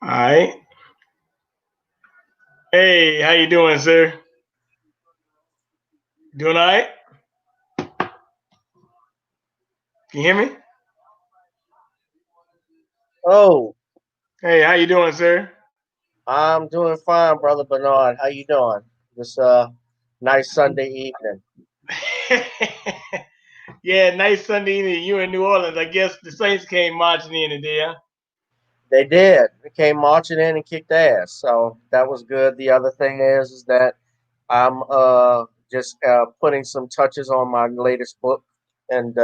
All right. Hey, how you doing, sir? Doing all right? Can you hear me? Oh, Hey, how you doing, sir? I'm doing fine, brother Bernard. How you doing? This nice Sunday evening. Yeah, nice Sunday evening. You in New Orleans. I guess the Saints came marching in today, huh? They did. They came marching in and kicked ass, so that was good. The other thing is that I'm just putting some touches on my latest book and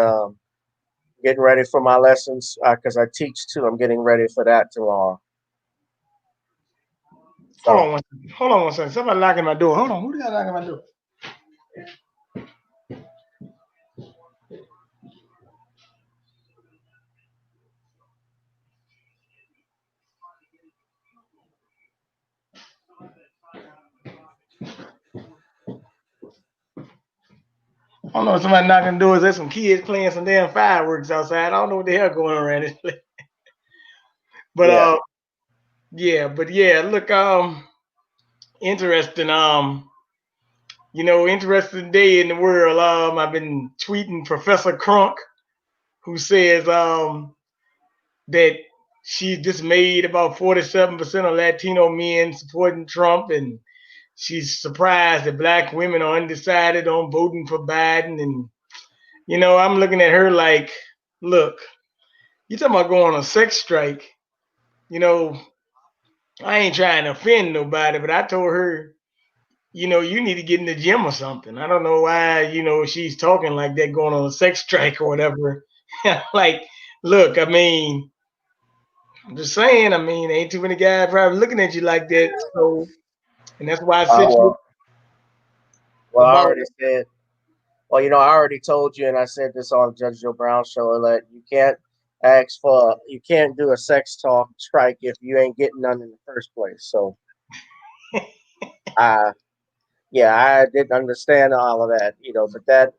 getting ready for my lessons because I teach too. I'm getting ready for that tomorrow. Hold So on one second. Hold on one second. Somebody knocking my door. Hold on. Who got knocking my door? I don't know if somebody knocking the doors. There's some kids playing some damn fireworks outside. I don't know what the hell going on around this place. But yeah, yeah, but yeah, look, interesting. Interesting day in the world. I've been tweeting Professor Crunk, who says that she's dismayed about 47% of Latino men supporting Trump, and she's surprised that black women are undecided on voting for Biden. And I'm looking at her like, look, you talking about going on a sex strike? You know, I ain't trying to offend nobody, but I told her, you need to get in the gym or something. I don't know why, she's talking like that, going on a sex strike or whatever. Like, look, I mean, I'm just saying, I mean, ain't too many guys probably looking at you like that. So, and that's why I uh, sent you well, well, I about, already said. Well, I already told you, and I said this on Judge Joe Brown show that you can't do a sex talk strike if you ain't getting none in the first place. So, I yeah, I didn't understand all of that, but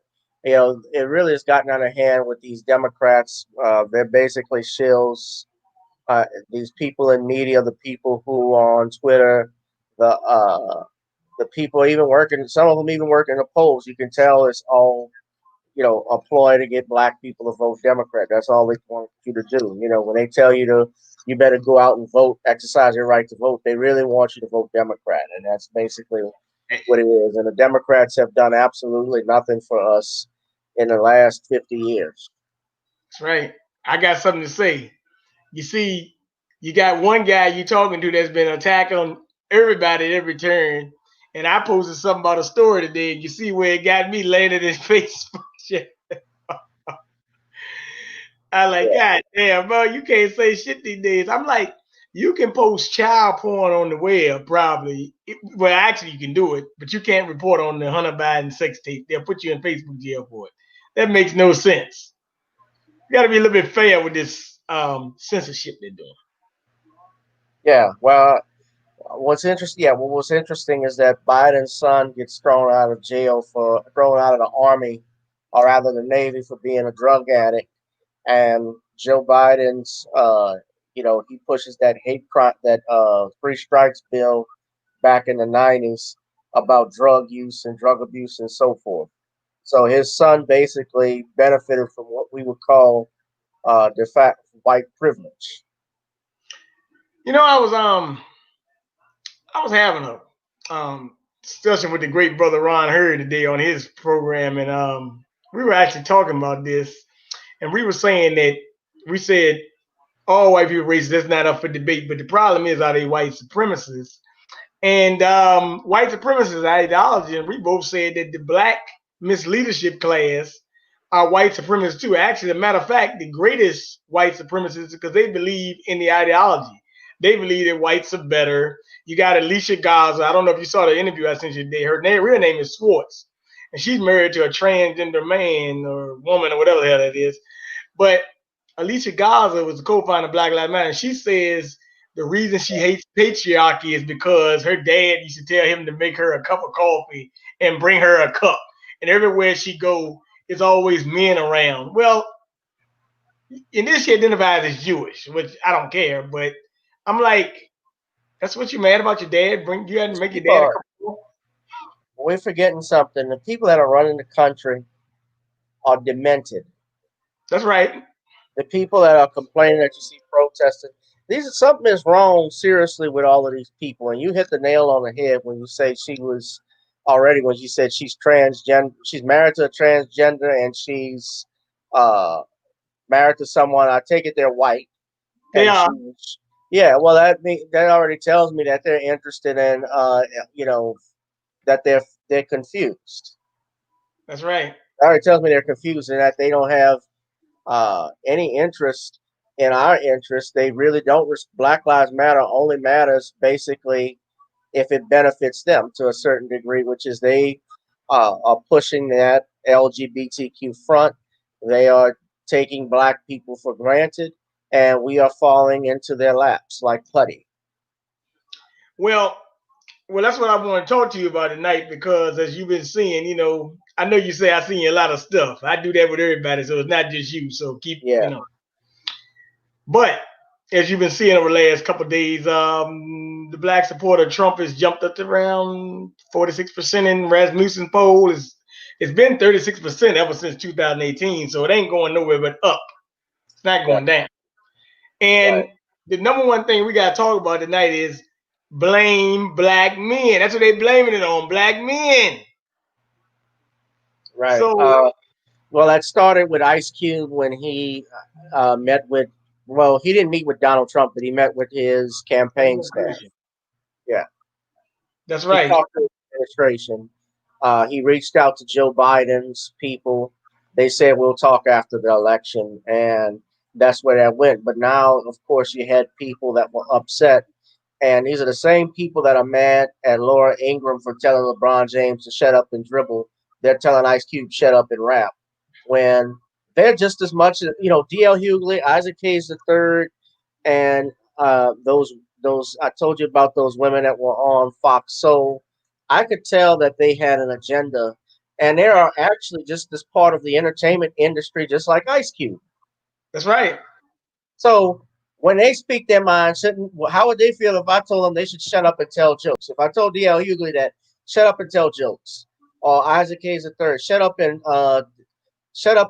it really has gotten out of hand with these Democrats. They're basically shills. These people in media, the people who are on Twitter, the people even working, some of them even working the polls. You can tell it's all a ploy to get black people to vote Democrat. That's all they want you to do. When they tell you you better go out and vote, exercise your right to vote, they really want you to vote Democrat. And that's basically what it is. And the Democrats have done absolutely nothing for us in the last 50 years. that's right. I got something to say. You see, you got one guy you talking to that's been attacking everybody at every turn. And I posted something about a story today. You see where it got me landed in Facebook. I like, Yeah. God damn, bro, you can't say shit these days. I'm like, you can post child porn on the web, probably. Well, actually, you can do it, but you can't report on the Hunter Biden sex tape. They'll put you in Facebook jail for it. That makes no sense. You got to be a little bit fair with this censorship they're doing. Yeah. Well, what's interesting is that Biden's son gets thrown out of the army, or rather the Navy, for being a drug addict, and Joe Biden's, he pushes that hate crime, that three strikes bill back in the '90s about drug use and drug abuse and so forth. So his son basically benefited from what we would call de facto white privilege. You know, I was having a discussion with the great brother Ron Hurd today on his program, and we were actually talking about this, and we were saying that we said all white people racist. That's not up for debate. But the problem is, are they white supremacists? And white supremacist ideology, and we both said that the black misleadership class are white supremacists too. Actually, as a matter of fact, the greatest white supremacists because they believe in the ideology. They believe that whites are better. You got Alicia Gaza. I don't know if you saw the interview I sent you today. Her real name is Swartz, and she's married to a transgender man or woman or whatever the hell that is. But Alicia Gaza was the co-founder of Black Lives Matter. And she says the reason she hates patriarchy is because her dad used to tell him to make her a cup of coffee and bring her a cup. And everywhere she go, it's always men around. Well, in this she identifies as Jewish, which I don't care, but I'm like, That's what you mad about your dad? Bring you had to These make your people dad a are, couple more? we're forgetting something. The people that are running the country are demented. That's right. The people that are complaining that you see protesting, these are something is wrong seriously with all of these people. And you hit the nail on the head when you say she was already when you said she's transgender, she's married to a transgender, and she's uh married to someone. I take it they're white, They and are. she's yeah. Well, that already tells me that they're interested in you know that they're confused. That's right. That already tells me they're confused and that they don't have any interest in our interests. They really don't. Black Lives Matter only matters basically if it benefits them to a certain degree, which is they are pushing that LGBTQ front. They are taking black people for granted, and we are falling into their laps like putty. Well, well, that's what I want to talk to you about tonight because as you've been seeing, I know you say I seen a lot of stuff. I do that with everybody, so it's not just you. So keep, Yeah, But as you've been seeing over the last couple of days, the black supporter of Trump has jumped up to around 46% in Rasmussen's poll. It's been 36% ever since 2018, so it ain't going nowhere but up. It's not yeah, going down. right, And the number one thing we got to talk about tonight is blame black men. That's what they blaming it on, black men. right. So Well, that started with Ice Cube when he met with. Well, he didn't meet with Donald Trump, but he met with his campaign staff. Yeah, that's he right. talked to the administration. He reached out to Joe Biden's people. They said we'll talk after the election, and that's where that went. But now, of course, you had people that were upset, and these are the same people that are mad at Laura Ingraham for telling LeBron James to shut up and dribble. They're telling Ice Cube shut up and rap when they're just as much, D.L. Hughley, Isaac Hayes the third, and those I told you about those women that were on Fox Soul. I could tell that they had an agenda, and they are actually just as part of the entertainment industry, just like Ice Cube. That's right. So when they speak their mind, how would they feel if I told them they should shut up and tell jokes? If I told D.L. Hughley that shut up and tell jokes, or Isaac Hayes the third, shut up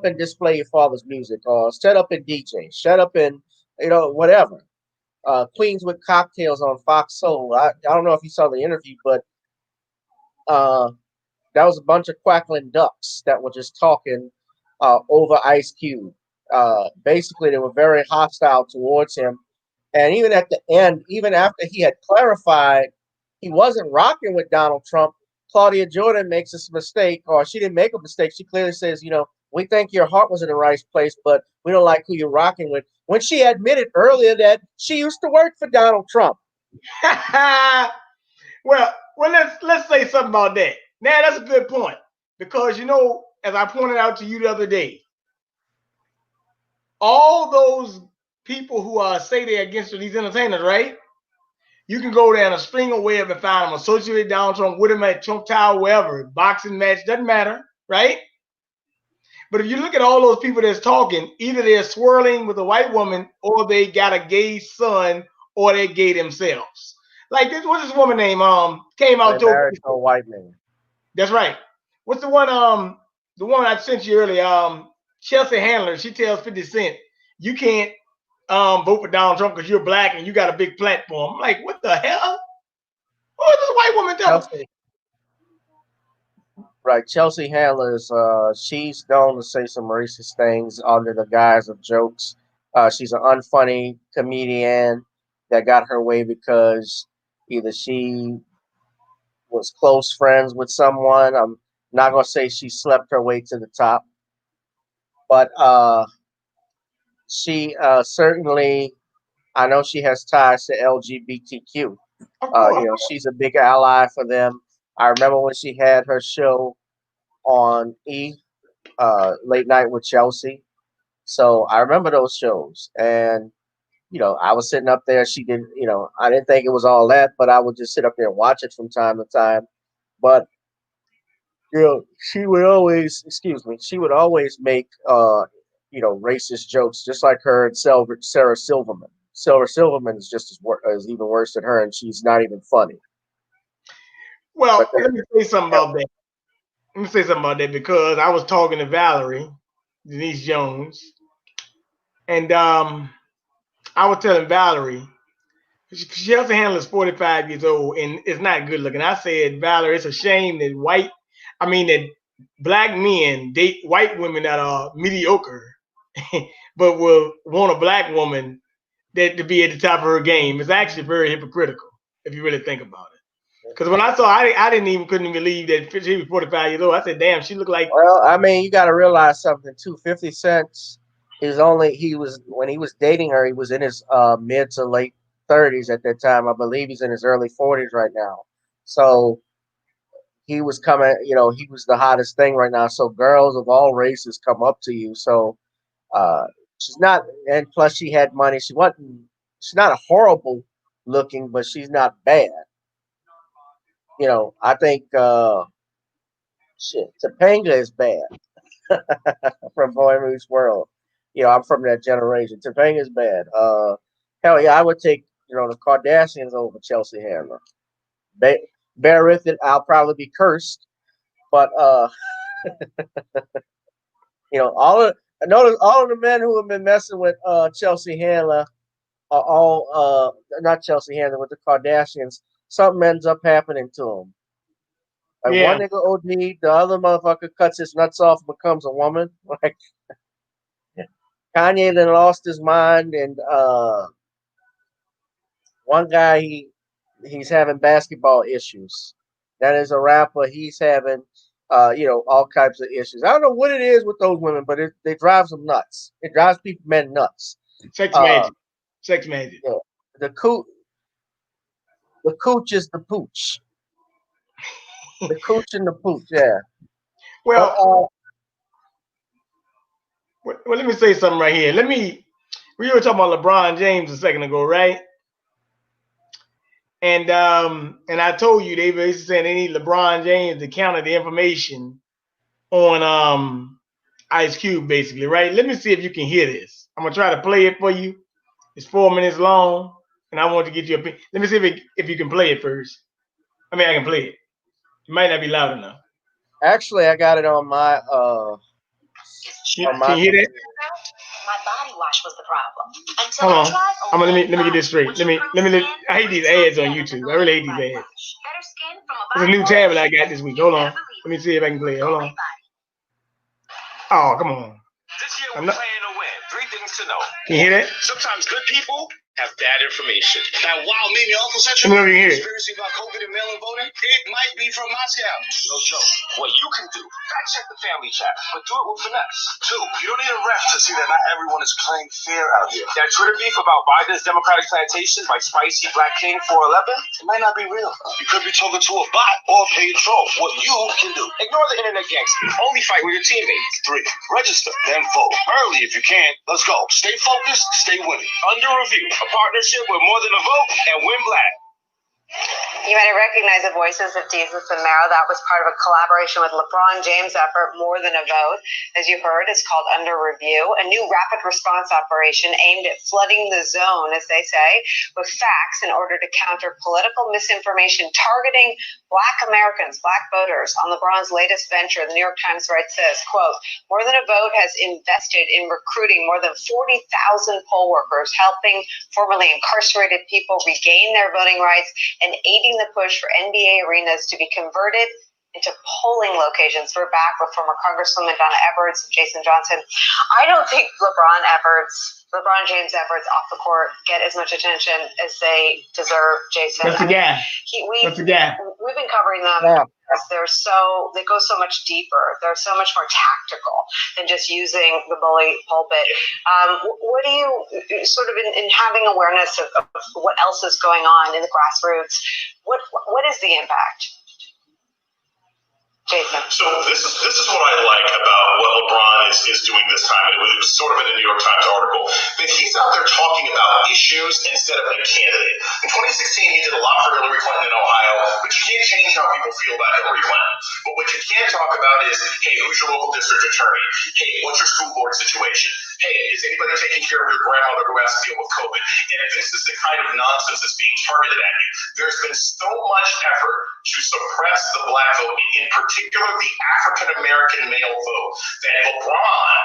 and display your father's music, or shut up and DJ, shut up and whatever. Queens with Cocktails on Fox Soul. I don't know if you saw the interview, but uh, that was a bunch of quackling ducks that were just talking over Ice Cube. Basically, they were very hostile towards him. And even at the end, even after he had clarified he wasn't rocking with Donald Trump, Claudia Jordan makes this mistake, or she didn't make a mistake. She clearly says, we think your heart was in the right place, but we don't like who you're rocking with. When she admitted earlier that she used to work for Donald Trump. well, let's say something about that. Now that's a good point because as I pointed out to you the other day, all those people who say they're against these entertainers, right? You can go down a string of web and find them associated Donald Trump with him at Trump Tower, wherever, boxing match, doesn't matter, right? But if you look at all those people that's talking, either they're swirling with a white woman or they got a gay son or they're gay themselves. Like this, what's this woman name? Came out They and told married to a white man. that's right. What's the one I sent you earlier? Chelsea Handler. She tells 50 Cent, you can't vote for Donald Trump because you're black and you got a big platform. I'm like, what the hell? Who is this white woman telling? Chelsea, right? Chelsea Handler is she's known to say some racist things under the guise of jokes. She's an unfunny comedian that got her way because either she was close friends with someone. I'm not gonna say she slept her way to the top, but she certainly I know she has ties to LGBTQ. Of course. She's a big ally for them. I remember when she had her show on Late Night with Chelsea. So I remember those shows, and I was sitting up there. She didn't, I didn't think it was all that, but I would just sit up there and watch it from time to time. But she would always, excuse me, she would always make racist jokes, just like her and Sarah Silverman. Silverman is just is even worse than her, and she's not even funny. But Well, let me say something about that. Let me say something about that because I was talking to Valerie, Denise Jones, and I was telling Valerie, Chelsea Handler is 45 years old and it's not good looking. I said, Valerie, it's a shame that that black men date white women that are mediocre, but will want a black woman that to be at the top of her game. It's actually very hypocritical if you really think about it. Because when I saw, I didn't even couldn't believe that she was 45 years old. I said, damn, she looked like. Well, I mean, you got to realize something too. 50 Cent when he was dating her, he was in his mid to late 30s at that time. I believe he's in his early 40s right now. So he was coming, he was the hottest thing right now. So girls of all races come up to you. So uh, she's not, and plus she had money. She's not a horrible looking, but she's not bad. I think Topanga is bad from Boy Meets World. I'm from that generation. Topanga's bad. Hell yeah, I would take the Kardashians over Chelsea Handler. Bear with it. I'll probably be cursed, but notice all of the men who have been messing with Chelsea Handler are all not Chelsea Handler with the Kardashians. Something ends up happening to them. Like Yeah. one nigga OD, the other motherfucker cuts his nuts off and becomes a woman. Like Kanye then lost his mind, and one guy he's having basketball issues. That is a rapper. He's having all types of issues. I don't know what it is with those women, but they drives them nuts. It drives men nuts. Sex magic. Sex magic. Yeah, the cooch is the pooch. The cooch and the pooch. Yeah. But Well, let me say something right here. We were talking about LeBron James a second ago, right? And I told you they basically saying they need LeBron James to counter the information on Ice Cube, basically, right? Let me see if you can hear this. I'm gonna try to play it for you. It's 4 minutes long, and I want to get your opinion. Let me see if you can play it first. I mean, I can play it. It might not be loud enough. actually, I got it on my Can you hear that? My body wash was the problem. Hold on. Let me get this straight. I hate these ads on YouTube. I really hate these ads. It's a new tablet I got this week. Hold on. Let me see if I can play it. Hold on. Oh, come on. This year we're playing to win. 3 things to know. Can you hear that? Sometimes good people have bad information. That wild meme Uncle Central conspiracy about COVID and mail-in voting, it might be from Moscow. No joke. What you can do, fact check the family chat, but do it with finesse. 2, you don't need a ref to see that not everyone is playing fair out here. That Twitter beef about Biden's Democratic plantation by Spicy Black King 411, it might not be real. You could be talking to a bot or a paid troll. What you can do, ignore the internet gangsters. Only fight with your teammates. 3, register, then vote. Early if you can. Let's go. Stay focused, stay winning. Under review. A partnership with More Than a Vote and Win Black. You might have recognized the voices of Jesus and Mara. That was part of a collaboration with LeBron James' effort, More Than a Vote. As you heard, it's called Under Review, a new rapid response operation aimed at flooding the zone, as they say, with facts in order to counter political misinformation targeting Black Americans, Black voters. On LeBron's latest venture, the New York Times writes this, quote, More Than a Vote has invested in recruiting more than 40,000 poll workers, helping formerly incarcerated people regain their voting rights and aiding the push for NBA arenas to be converted into polling locations. We're back with former Congresswoman Donna Everts, Jason Johnson. I don't think LeBron James efforts off the court get as much attention as they deserve, Jason. That's the guy. That's the guy. We've been covering them. Yeah. They go so much deeper. They're so much more tactical than just using the bully pulpit. What do you sort of in having awareness of what else is going on in the grassroots? What is the impact? Jason. So this is what I like about what LeBron is doing this time, and it was sort of in the New York Times article, that he's out there talking about issues instead of a candidate. In 2016, he did a lot for Hillary Clinton in Ohio, but you can't change how people feel about Hillary Clinton. But what you can talk about is, hey, who's your local district attorney? Hey, what's your school board situation? hey, is anybody taking care of your grandmother who has to deal with COVID? And this is the kind of nonsense that's being targeted at you. There's been so much effort to suppress the black vote, in particular the African American male vote, that LeBron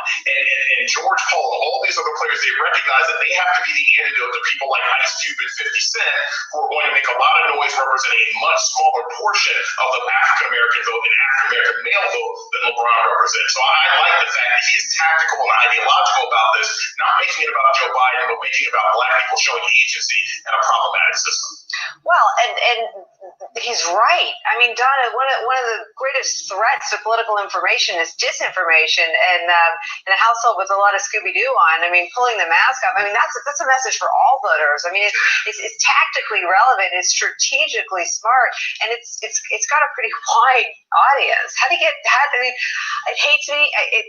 and George Paul and all these other players, they recognize that they have to be the antidote to people like Ice Cube and 50 Cent, who are going to make a lot of noise representing a much smaller portion of the African American vote and African American male vote than LeBron represents. So I like the fact that he is tactical and ideological about this, not making it about Joe Biden, but making it about black people showing agency in a problematic system. Well, and he's right. I mean, Donna, one of the greatest threats to political information is disinformation, and in a household with a lot of Scooby-Doo on, I mean, pulling the mask off. I mean, that's a message for all voters. I mean, it's tactically relevant, it's strategically smart, and it's got a pretty wide audience. I mean, it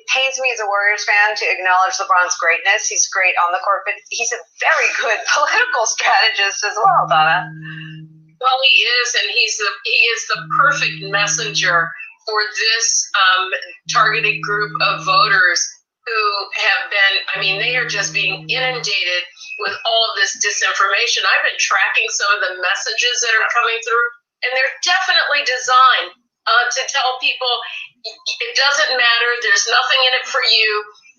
pains me as a Warriors fan to acknowledge LeBron's greatness. He's great on the court, but he's a very good political strategist as well, Donna. Well, he is, and he is the perfect messenger for this targeted group of voters who have been, I mean, they are just being inundated with all of this disinformation. I've been tracking some of the messages that are coming through, and they're definitely designed to tell people it doesn't matter, there's nothing in it for you,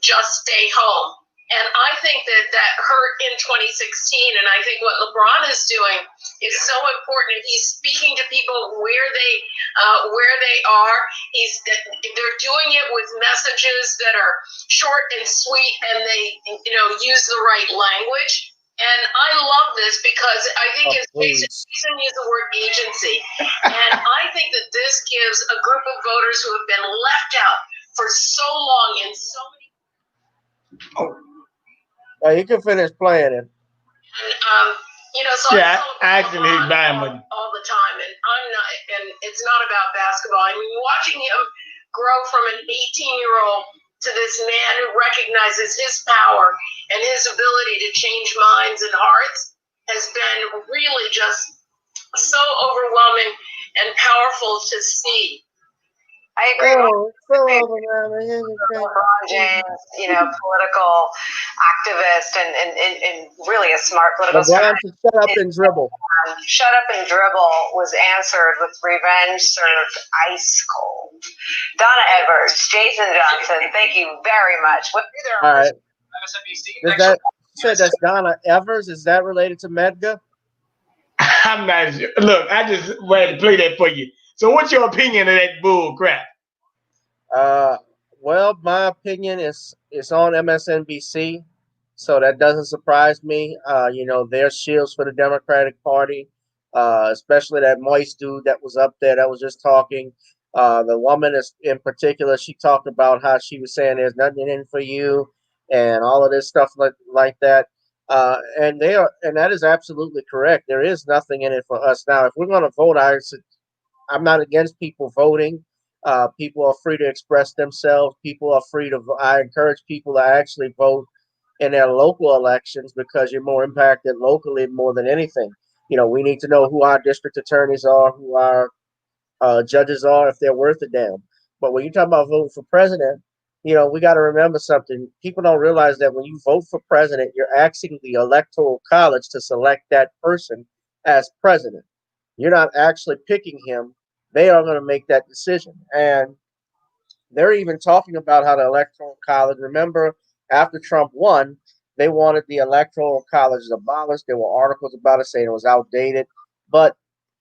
just stay home. And I think that hurt in 2016, and I think what LeBron is doing is so important. He's speaking to people where they are. They're doing it with messages that are short and sweet, and they use the right language. And I love this because I think Jason used the word agency, and I think that this gives a group of voters who have been left out for so long in so many. You can finish playing it. And, so yeah, I actually all the time, and I'm not, and it's not about basketball. I mean, watching him grow from an 18-year-old to this man who recognizes his power and his ability to change minds and hearts has been really just so overwhelming and powerful to see. I agree. LeBron James, political activist and really a smart political strategist. Shut up and dribble. Shut up and dribble was answered with revenge served ice cold. Donna Edwards, Jason Johnson, thank you very much. All right. That's Donna Evers. Is that related to Medgar? I'm not sure. Look, I just wanted to play that for you. So what's your opinion of that bull crap? Well, my opinion is on MSNBC, so that doesn't surprise me. They're shields for the Democratic Party, especially that moist dude that was up there that was just talking. The woman in particular, she talked about how she was saying there's nothing in for you and all of this stuff like that. And that is absolutely correct. There is nothing in it for us. Now, if we're going to vote, I'm not against people voting. People are free to express themselves. I encourage people to actually vote in their local elections because you're more impacted locally more than anything. We need to know who our district attorneys are, who our judges are, if they're worth a damn. But when you talk about voting for president, we got to remember something. People don't realize that when you vote for president, you're asking the Electoral College to select that person as president. You're not actually picking him. They are going to make that decision. And they're even talking about how the Electoral College, remember, after Trump won, they wanted the Electoral College abolished. There were articles about it saying it was outdated. But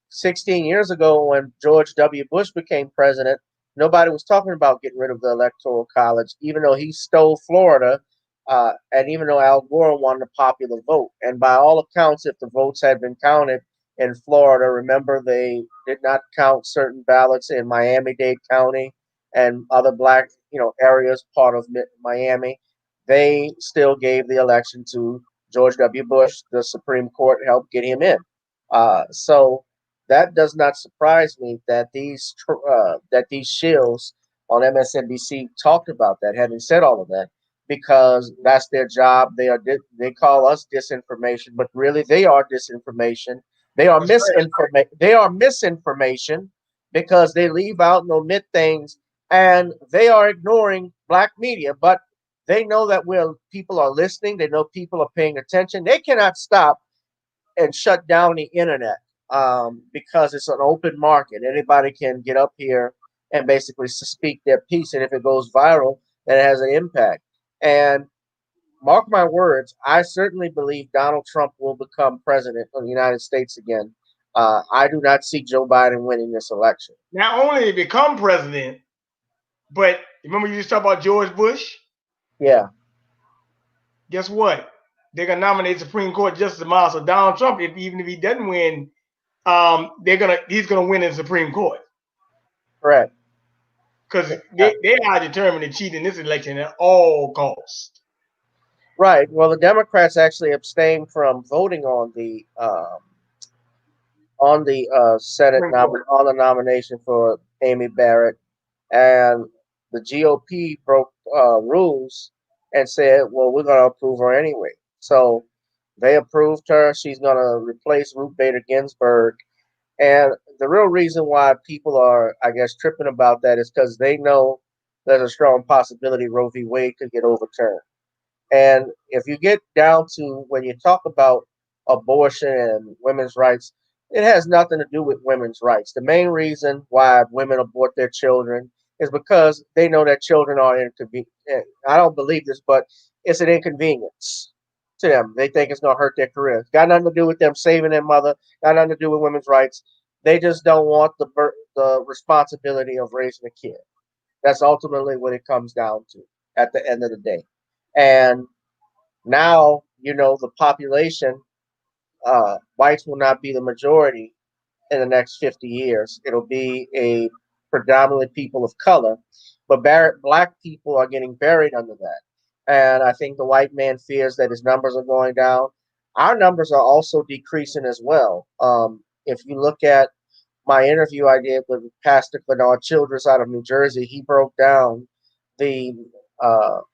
16 years ago, when George W. Bush became president, nobody was talking about getting rid of the Electoral College, even though he stole Florida, and even though Al Gore won the popular vote. And by all accounts, if the votes had been counted in Florida, remember they did not count certain ballots in Miami-Dade County and other black, areas part of Miami. They still gave the election to George W. Bush. The Supreme Court helped get him in. So that does not surprise me that these shills on MSNBC talked about that. Having said all of that, because that's their job, they call us disinformation, but really they are disinformation. They are misinformation. They are misinformation because they leave out and omit things, and they are ignoring black media. But they know that people are listening. They know people are paying attention. They cannot stop and shut down the internet because it's an open market. Anybody can get up here and basically speak their piece, and if it goes viral, then it has an impact. And mark my words, I certainly believe Donald Trump will become president of the United States again. I do not see Joe Biden winning this election. Not only to become president, but remember you just talked about George Bush? Yeah. Guess what? They're gonna nominate Supreme Court Justice tomorrow. So Donald Trump, even if he doesn't win, he's gonna win in the Supreme Court. Correct. Because they are determined to cheat in this election at all costs. Right. Well, the Democrats actually abstained from voting on the Senate on the nomination for Amy Barrett, and the GOP broke rules and said, "Well, we're going to approve her anyway." So they approved her. She's going to replace Ruth Bader Ginsburg. And the real reason why people are, I guess, tripping about that is because they know there's a strong possibility Roe v. Wade could get overturned. And if you get down to when you talk about abortion and women's rights, it has nothing to do with women's rights. The main reason why women abort their children is because they know that children are inconvenient. I don't believe this, but it's an inconvenience to them. They think it's going to hurt their career. Got nothing to do with them saving their mother. Got nothing to do with women's rights. They just don't want the responsibility of raising a kid. That's ultimately what it comes down to at the end of the day. And now, the population, whites will not be the majority in the next 50 years. It'll be a predominantly people of color, but black people are getting buried under that. And I think the white man fears that his numbers are going down. Our numbers are also decreasing as well. If you look at my interview I did with Pastor Bernard Childress out of New Jersey, he broke down the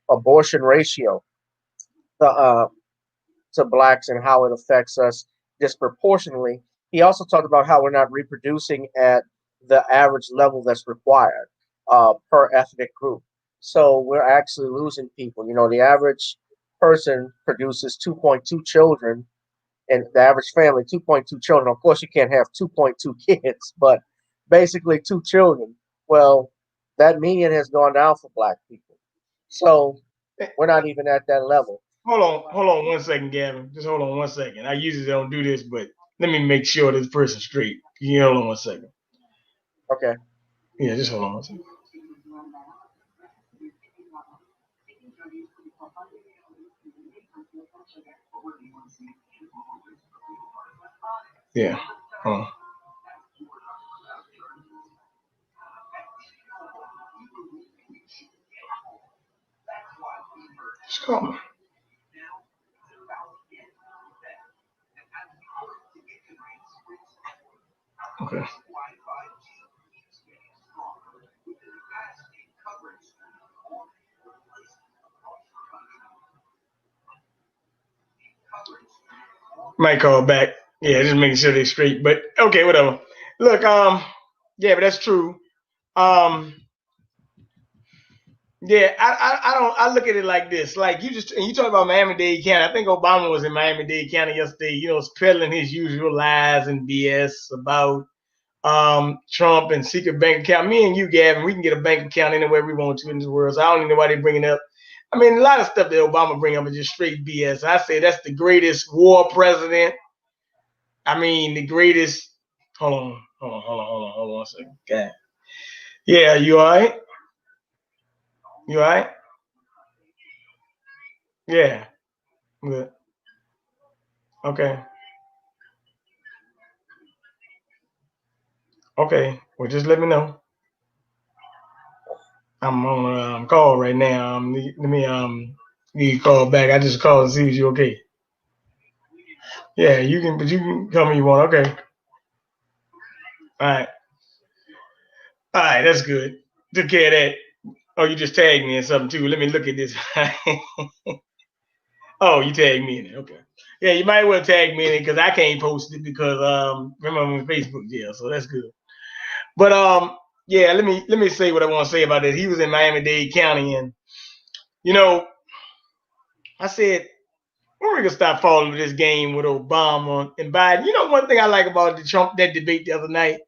abortion ratio to blacks and how it affects us disproportionately. He also talked about how we're not reproducing at the average level that's required per ethnic group. So we're actually losing people. The average person produces 2.2 children, and the average family, 2.2 children. Of course, you can't have 2.2 kids, but basically 2 children. Well, that median has gone down for black people. So we're not even at that level. Hold on 1 second, Gavin. Just hold on 1 second. I usually don't do this, but let me make sure this person's straight. You hold on 1 second. Okay. Yeah, just hold on 1 second. Yeah. Just call me. Okay. Might call back. Yeah, just making sure they're straight. But okay, whatever. Look, yeah, but that's true. Yeah, I look at it like this. Like you talk about Miami-Dade County. I think Obama was in Miami-Dade County yesterday, peddling his usual lies and BS about Trump and secret bank account. Me and you, Gavin, we can get a bank account anywhere we want to in this world. So I don't even know why they're bringing up. I mean, a lot of stuff that Obama bring up is just straight BS. I say that's the greatest war president. I mean, the greatest. Hold on 1 second. Okay. Yeah, you all right? You all right? Yeah. Good. Okay. Okay. Well, just let me know. I'm on a call right now. Let me need to call back. I just called to see if you okay. Yeah, you can come when you want. Okay. All right. All right, that's good. Took care of that. Oh, you just tagged me in something too. Let me look at this. Oh, you tagged me in it. Okay. Yeah, you might well tag me in it because I can't post it because remember I'm on Facebook jail, so that's good. But yeah, let me say what I want to say about this. He was in Miami-Dade County, and I said, when we gonna stop falling with this game with Obama and Biden? You know, one thing I like about the Trump that debate the other night,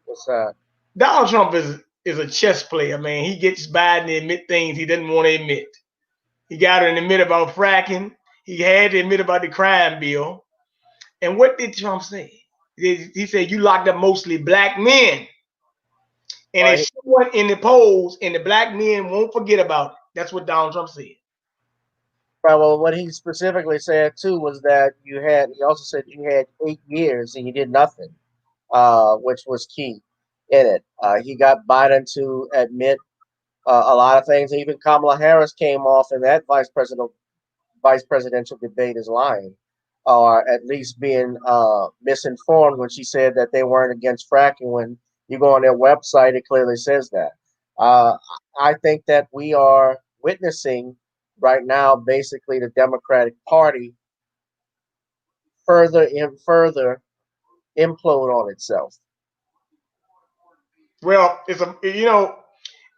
What's that? Donald Trump is a chess player, man. He gets Biden to admit things he doesn't want to admit. He got her to admit about fracking. He had to admit about the crime bill. And what did Trump say? He said, you locked up mostly black men. And Well, it's showing in the polls, and the black men won't forget about it. That's what Donald Trump said. well, what he specifically said too was that you had. He also said you had 8 years and you did nothing, which was key in it. He got Biden to admit a lot of things. Even Kamala Harris came off in that vice presidential debate as lying, or at least being misinformed when she said that they weren't against fracking. When you go on their website, it clearly says that. Uh, I think that we are witnessing right now, basically, the Democratic Party further implode on itself. Well, it's a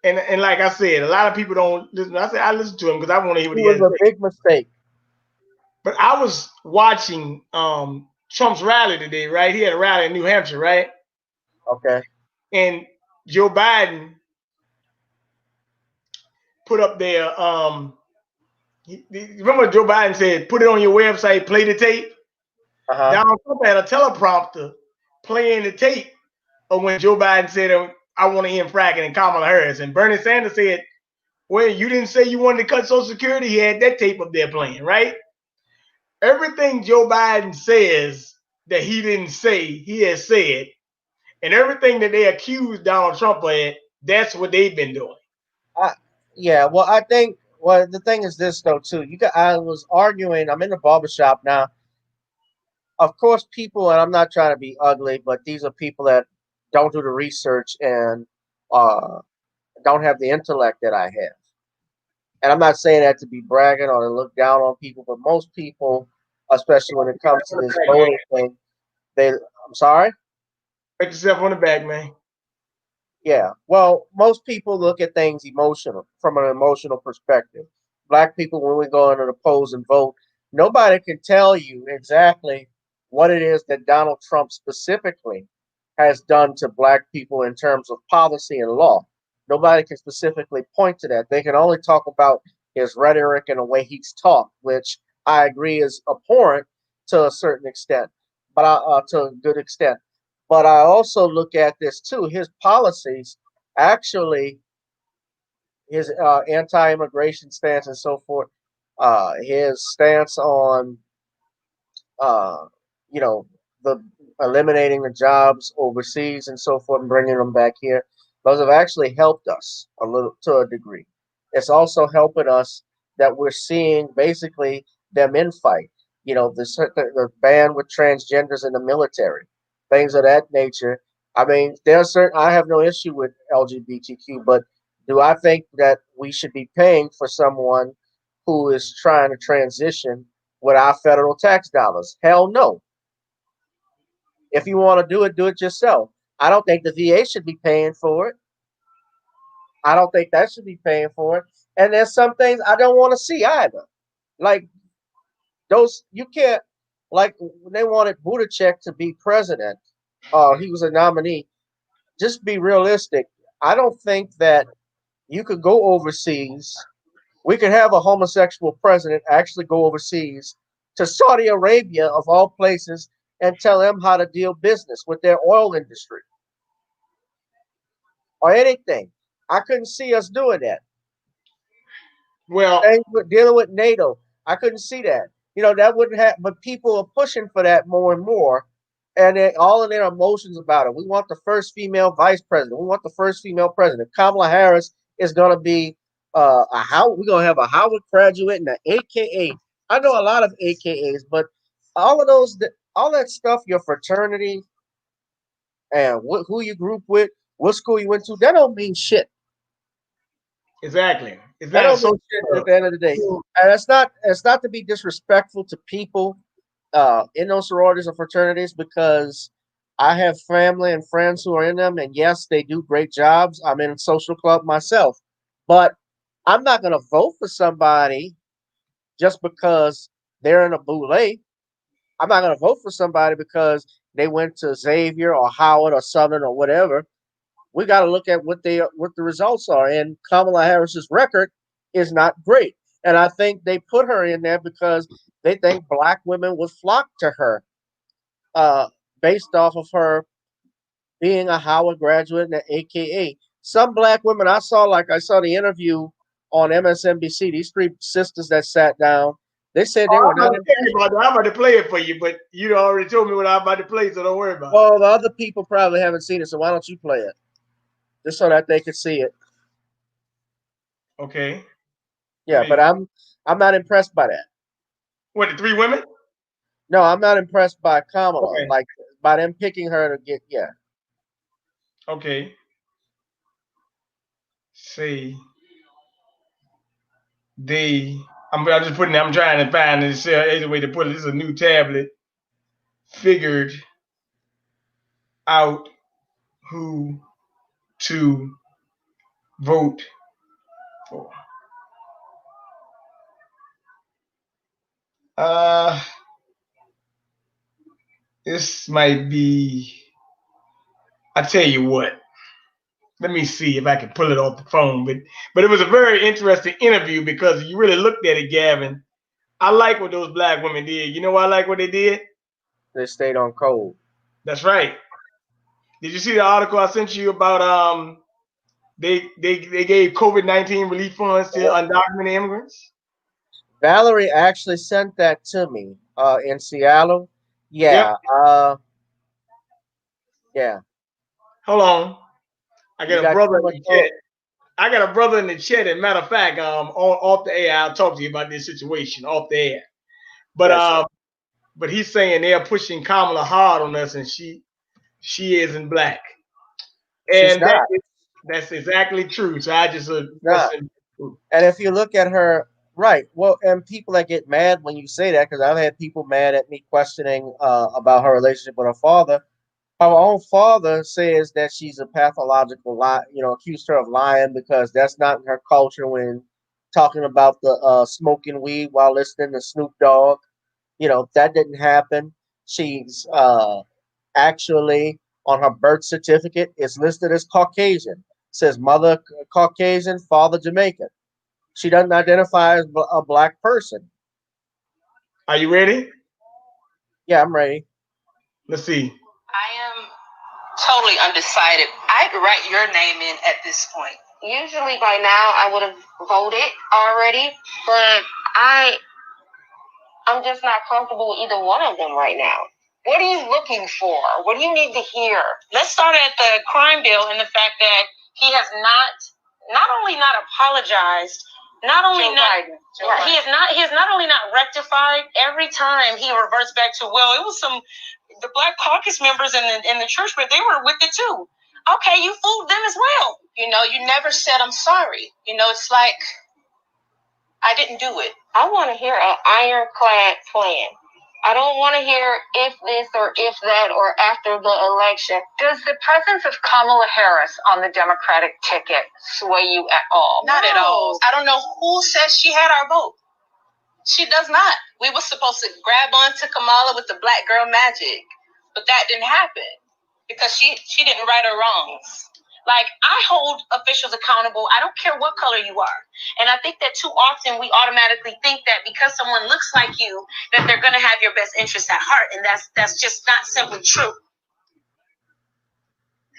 and like I said, a lot of people don't listen. I said I listen to him because I want to hear what It he was has to a say. big mistake. But I was watching Trump's rally today, right? He had a rally in New Hampshire, right? Okay. And Joe Biden put up there. Remember Joe Biden said, "Put it on your website, play the tape." Uh huh. Donald Trump had a teleprompter playing the tape of when Joe Biden said, "I want to end fracking," and Kamala Harris, and Bernie Sanders said, "Well, you didn't say you wanted to cut Social Security." He had that tape up there playing, right? Everything Joe Biden says that he didn't say, he has said, and everything that they accused Donald Trump of, that's what they've been doing. I, yeah. Well, I think. Well, the thing is this though too. I was arguing. I'm in the barbershop now. Of course, people, and I'm not trying to be ugly, but these are people that don't do the research and uh, don't have the intellect that I have. And I'm not saying that to be bragging or to look down on people, but most people, especially when it comes to this voting thing, I'm sorry. Pat yourself on the back, man. Yeah. Well, most people look at things emotional from an emotional perspective. Black people, when we go into the polls and vote, nobody can tell you exactly what it is that Donald Trump specifically has done to black people in terms of policy and law. Nobody can specifically point to that. They can only talk about his rhetoric and the way he's talked, which I agree is abhorrent to a certain extent, but to a good extent. But I also look at this too. His policies, actually, his anti-immigration stance and so forth, his stance on, uh, you know, the eliminating the jobs overseas and so forth and bringing them back here, those have actually helped us a little to a degree. It's also helping us that we're seeing basically them infight. The ban with transgenders in the military, things of that nature. I mean, there's certain. I have no issue with LGBTQ, but do I think that we should be paying for someone who is trying to transition with our federal tax dollars? Hell no. If you want to do it yourself. I don't think the VA should be paying for it. I don't think that should be paying for it. And there's some things I don't want to see either. Like those, you can't, like when they wanted Buttigieg to be president, he was a nominee. Just be realistic. I don't think that you could go overseas. We could have a homosexual president actually go overseas to Saudi Arabia, of all places, and tell them how to deal business with their oil industry or anything. I couldn't see us doing that. Well, Same with dealing with NATO. I couldn't see that. That wouldn't happen. But people are pushing for that more and more, and all of their emotions about it. We want the first female vice president. We want the first female president. Kamala Harris is going to be we're going to have a Howard graduate and an AKA. I know a lot of AKAs, but all of those, all that stuff, your fraternity and who you group with, what school you went to, that don't mean shit. exactly. It's That not don't mean so. shit at the end of the day. And it's not to be disrespectful to people in those sororities or fraternities, because I have family and friends who are in them, and yes, they do great jobs. I'm in a social club myself, but I'm not going to vote for somebody just because they're in a boule. I'm not going to vote for somebody because they went to Xavier or Howard or Southern or whatever. We got to look at what the results are. And Kamala Harris's record is not great. And I think they put her in there because they think black women would flock to her, uh, based off of her being a Howard graduate and AKA. Some black women I saw, like I saw the interview on MSNBC, these three sisters that sat down, they said they Oh, were I'm not about to tell impressed. you about that. I'm about to play it for you, but you already told me what I'm about to play, so don't worry about it. Well, the other people probably haven't seen it, so why don't you play it? Just so that they can see it. Okay. Yeah, but I'm not impressed by that. What, the three women? No, I'm not impressed by Kamala. Okay. Like by them picking her to get Okay. See, I'm just putting. I'm trying to find the way to put it. This is a new tablet. Figured out who to vote for. Uh, this might be. I tell you what. Let me see if I can pull it off the phone. But it was a very interesting interview because you really looked at it, Gavin. I like what those black women did. You know why I like what they did? they stayed on code. That's right. Did you see the article I sent you about they gave COVID-19 relief funds to undocumented immigrants? Valerie actually sent that to me in Seattle. Yep. Yeah. Yeah. Hold on. I You got a got brother too in much the on. chat. I got a brother in the chat. As a matter of fact, off the air, I'll talk to you about this situation off the air. But Yes. but he's saying they're pushing Kamala hard on us, and she isn't black, She's and not. that's exactly true. So I just Not. And if you look at her, right, well, and people that get mad when you say that, because I've had people mad at me questioning about her relationship with her father. Her own father says that she's a pathological lie, accused her of lying because that's not in her culture when talking about the smoking weed while listening to Snoop Dogg. That didn't happen. She's actually on her birth certificate is listed as Caucasian. Says mother Caucasian, father Jamaican. She doesn't identify as a black person. Are you ready? Yeah, I'm ready. Let's see. I am totally undecided. I'd write your name in at this point. Usually by now I would have voted already, but I'm just not comfortable with either one of them right now. What are you looking for? What do you need to hear? Let's start at the crime bill and the fact that he has not only not apologized, not only Joe not Biden. Right. he has not only not rectified. Every time he reverts back to, well, it was the Black Caucus members in the church, but they were with it too. Okay, you fooled them as well. You never said I'm sorry. It's like I didn't do it. I want to hear an ironclad plan. I don't want to hear if this or if that or after the election. Does the presence of Kamala Harris on the Democratic ticket sway you at all? Not at all. I don't know who said she had our vote. She does not. We were supposed to grab onto Kamala with the black girl magic, but that didn't happen because she didn't right her wrongs. Like, I hold officials accountable. I don't care what color you are. And I think that too often we automatically think that because someone looks like you, that they're going to have your best interests at heart. And that's just not simply true.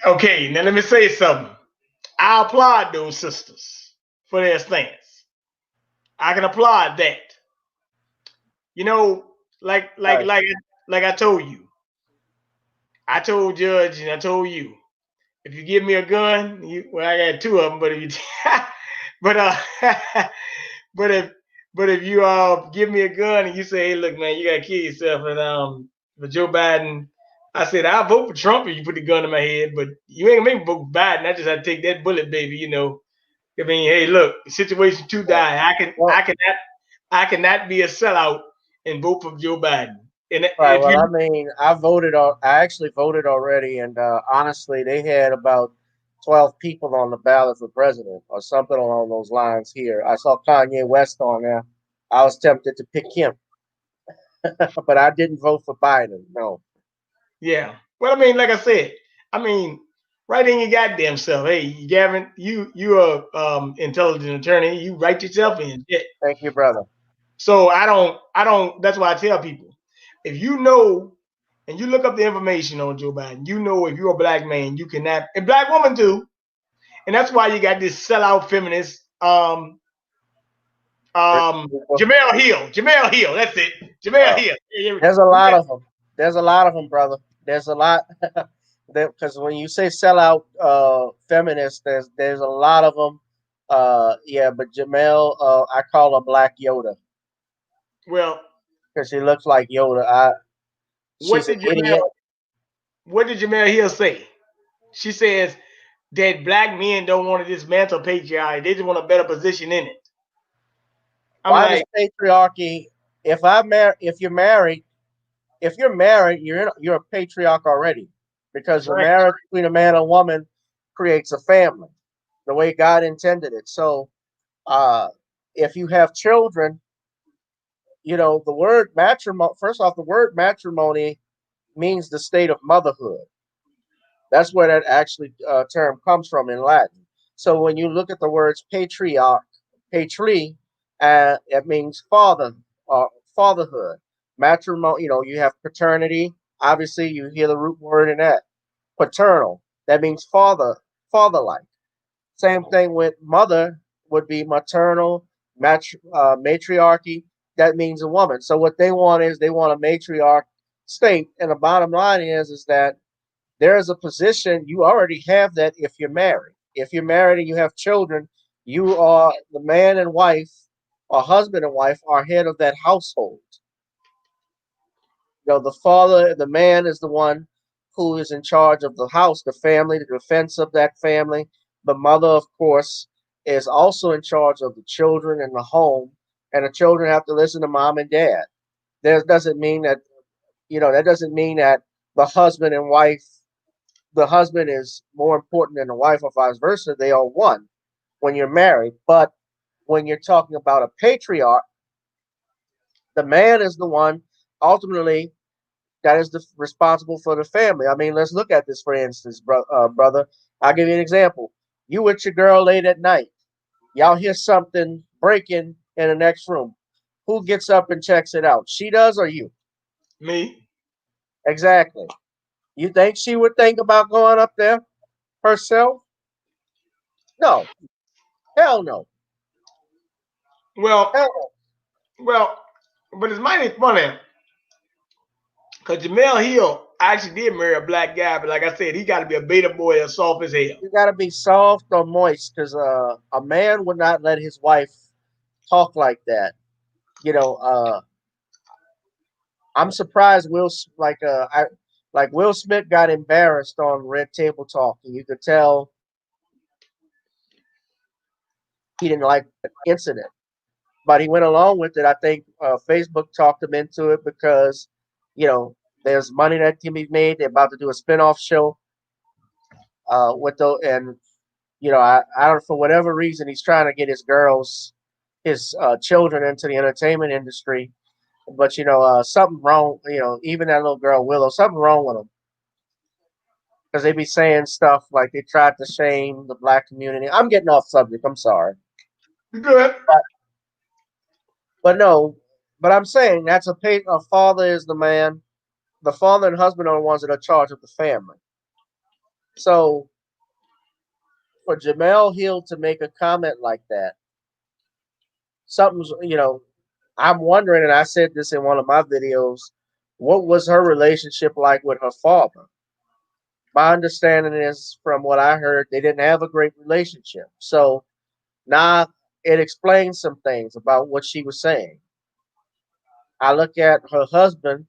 Okay, now let me say something. I applaud those sisters for their stance. I can applaud that. Like Right. I told you. I told Judge and I told you. If you give me a gun, I got two of them, but if you but but if you give me a gun and you say, hey, look, man, you gotta kill yourself, and for Joe Biden, I said I'll vote for Trump if you put the gun in my head, but you ain't gonna make me vote for Biden. I just had to take that bullet, baby. I mean, hey, look, situation to die. I cannot be a sellout and vote for Joe Biden. And Right. if Well, you I mean, I actually voted already, and honestly, they had about 12 people on the ballot for president or something along those lines here. I saw Kanye West on there. I was tempted to pick him, but I didn't vote for Biden. No. Yeah. Well, I mean, like I said, I mean, right in your goddamn self. Hey, Gavin, you a intelligent attorney. You write yourself in. Yeah. Thank you, brother. So I don't. That's why I tell people, if you know and you look up the information on Joe Biden, you know if you're a black man, you cannot, and black woman too. And that's why you got this sellout feminist, Jamel Hill. Jamel Hill. That's it. Jamel Uh, Hill. there's a lot of them. There's a lot of them, brother. There's a lot. Because when you say sellout feminists, there's a lot of them. Yeah, but Jamel, I call her Black Yoda Well, because she looks like Yoda. what She's an did idiot. Jamel Hill say? She says that black men don't want to dismantle patriarchy. They just want a better position in it. I'm Why does like, patriarchy? If you're married, you're a patriarch already, because that's the right. marriage between a man and a woman creates a family, the way God intended it. So, uh, if you have children, the word matrimony. First off, the word matrimony means the state of motherhood. That's where that actually term comes from in Latin. So when you look at the words patriarch, patri, it means father or fatherhood. Matrimony, you have paternity. Obviously, you hear the root word in that. Paternal. That means father, father-like. Same thing with mother would be maternal, matriarchy. That means a woman. So what they want is they want a matriarch state. And the bottom line is that there is a position you already have that if you're married. If you're married and you have children, you are the man and wife, or husband and wife, are head of that household. The father, the man, is the one who is in charge of the house, the family, the defense of that family. The mother, of course, is also in charge of the children and the home, and the children have to listen to mom and dad. That doesn't mean that the husband and wife, the husband is more important than the wife, or vice versa. They are one when you're married. But when you're talking about a patriarch, the man is the one ultimately that is responsible for the family. I mean, let's look at this, for instance, brother. I'll give you an example. You with your girl late at night. Y'all hear something breaking in the next room. Who gets up and checks it out? She does, or you? Me. Exactly. You think she would think about going up there herself? No. Hell no. Well, Hell no. well, but it's mighty funny because Jamel Hill actually did marry a black guy, but like I said, he got to be a beta boy or soft as hell. You got to be soft or moist, because a man would not let his wife talk like that. You know, I'm surprised Will Smith got embarrassed on Red Table Talk, and you could tell he didn't like the incident, but he went along with it. I think Facebook talked him into it because you know there's money that can be made. They're about to do a spinoff show with the and I don't, for whatever reason, he's trying to get his children into the entertainment industry. But something wrong. Even that little girl Willow, something wrong with them, because they be saying stuff like they tried to shame the black community. I'm getting off subject. I'm sorry, You good? but, but no. But I'm saying a father is the man. The father and husband are the ones that are in charge of the family. So for Jamel Hill to make a comment like that, something's I'm wondering, and I said this in one of my videos, what was her relationship like with her father? My understanding is, from what I heard, they didn't have a great relationship. So now it explains some things about what she was saying. I look at her husband,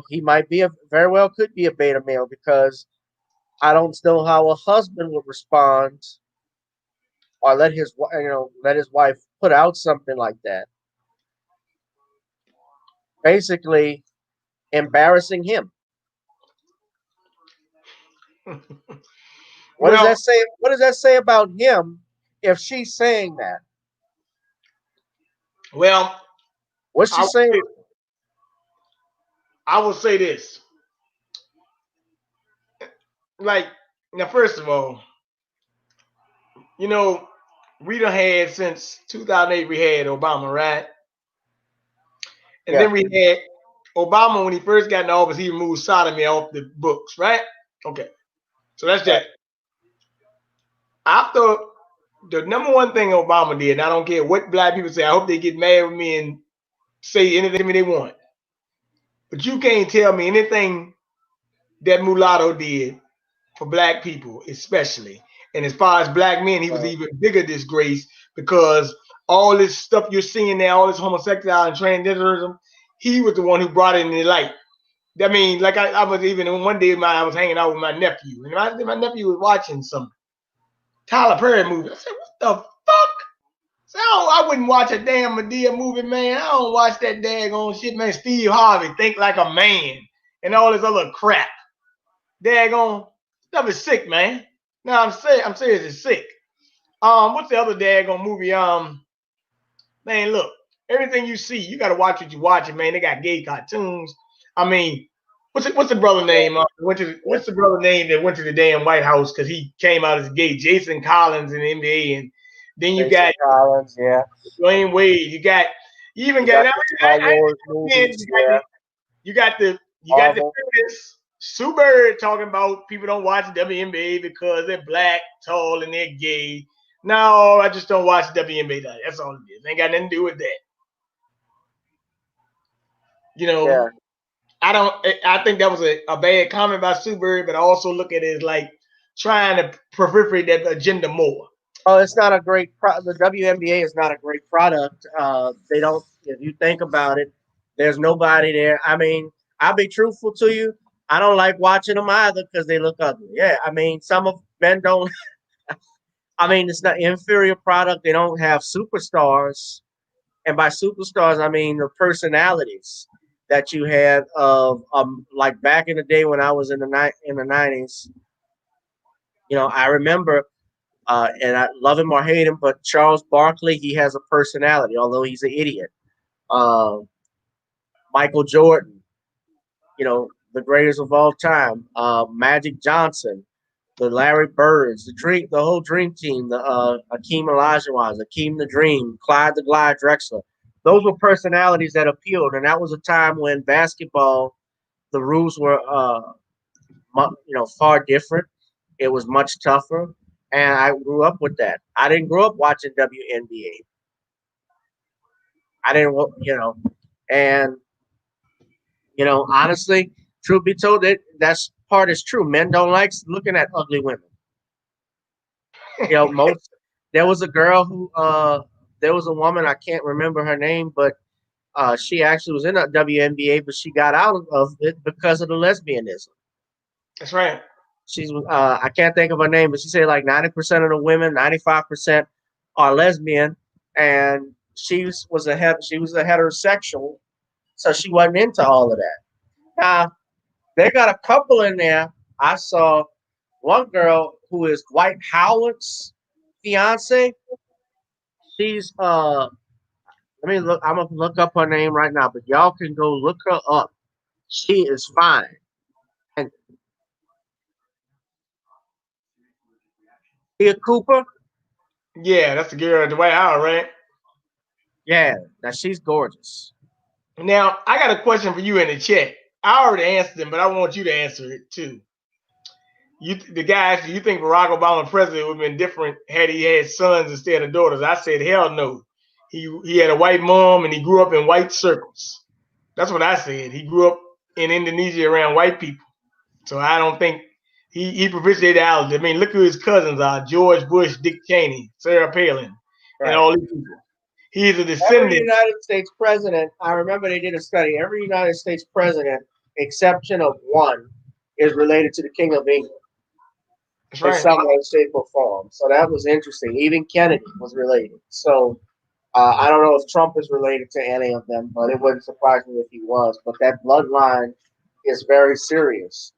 he might be very well could be a beta male, because I don't know how a husband would respond or let his wife put out something like that, basically embarrassing him. What does that Well, say? What does that say about him if she's saying that? Well, What's she I saying? I will say this. Like, now, first of all, you know, we done had since 2008, we had Obama, right? And Yeah. then we had Obama when he first got in office, he removed sodomy off the books, right? Okay. So that's Right. that. I thought the number one thing Obama did, and I don't care what black people say, I hope they get mad with me and say anything to me they want. But you can't tell me anything that mulatto did for black people, especially. And as far as black men, he was Uh, even bigger disgrace because all this stuff you're seeing now, all this homosexuality and transgenderism, he was the one who brought it in the light. I mean, like I was even one day I was hanging out with my nephew, and my nephew was watching some Tyler Perry movie. I said, "What the fuck?" So I wouldn't watch a damn Medea movie, man. I don't watch that daggone shit, man. Steve Harvey, Think Like a Man, and all this other crap. Daggone stuff is sick, man. No, I'm serious, it's sick. What's the other daggone movie? Man, look, everything you see, you gotta watch what you watching, man. They got gay cartoons. I mean, what's the brother name? yeah. What's the brother name that went to the damn White House because he came out as gay? Jason Collins in the NBA, and then you Jason got Collins. Yeah. Dwayne Wade. You even You got got I, the Star I, Wars man, movies. Yeah. you got the Marvel. feminists, Sue Bird talking about people don't watch WNBA because they're black, tall, and they're gay. No, I just don't watch WNBA. That's all it is. Ain't got nothing to do with that. You know, Yeah. I don't. I think that was a bad comment by Sue Bird, but I also look at it as like trying to proliferate that agenda more. Oh, it's not a the WNBA is not a great product. They don't. If you think about it, there's nobody there. I mean, I'll be truthful to you. I don't like watching them either because they look ugly. Yeah, I mean, some of men don't. I mean, it's not inferior product. They don't have superstars, and by superstars, I mean the personalities that you had of like back in the day when I was in the '90s. I remember and I love him or hate him, but Charles Barkley, he has a personality, although he's an idiot. Uh, Michael Jordan, the greatest of all time. Magic Johnson, the Larry Birds, the whole Dream Team, the Akeem Olajuwon, Akeem the Dream, Clyde the Glide Drexler. Those were personalities that appealed, and that was a time when basketball, the rules were, far different. It was much tougher, and I grew up with that. I didn't grow up watching WNBA. I didn't, and honestly, truth be told, that's part is true. Men don't like looking at ugly women. Most there was a girl there was a woman, I can't remember her name, but she actually was in a WNBA, but she got out of it because of the lesbianism. That's right. She's I can't think of her name, but she said like 90% of the women, 95% are lesbian, and she was a heterosexual, so she wasn't into all of that. Now they got a couple in there. I saw one girl who is Dwight Howard's fiance. She's let me look. I'm gonna look up her name right now, but y'all can go look her up. She is fine. And Tia Cooper, Yeah, that's the girl, Dwight Howard, right? yeah, now she's gorgeous. Now I got a question for you in the chat. I already answered them, but I want you to answer it too. The guys, do you think Barack Obama president would have been different had he had sons instead of daughters? I said, hell no. He had a white mom and he grew up in white circles. That's what I said. He grew up in Indonesia around white people. So I don't think he propitiated allergy. I mean, look who his cousins are: George Bush, Dick Cheney, Sarah Palin, and Right. all these people. He's a Every descendant. United States president, I remember they did a study. Every United States president, exception of one, is related to the King of England That's in right. some way, shape, or form. So that was interesting. Even Kennedy was related. So I don't know if Trump is related to any of them, but it wouldn't surprise me if he was. But that bloodline is very serious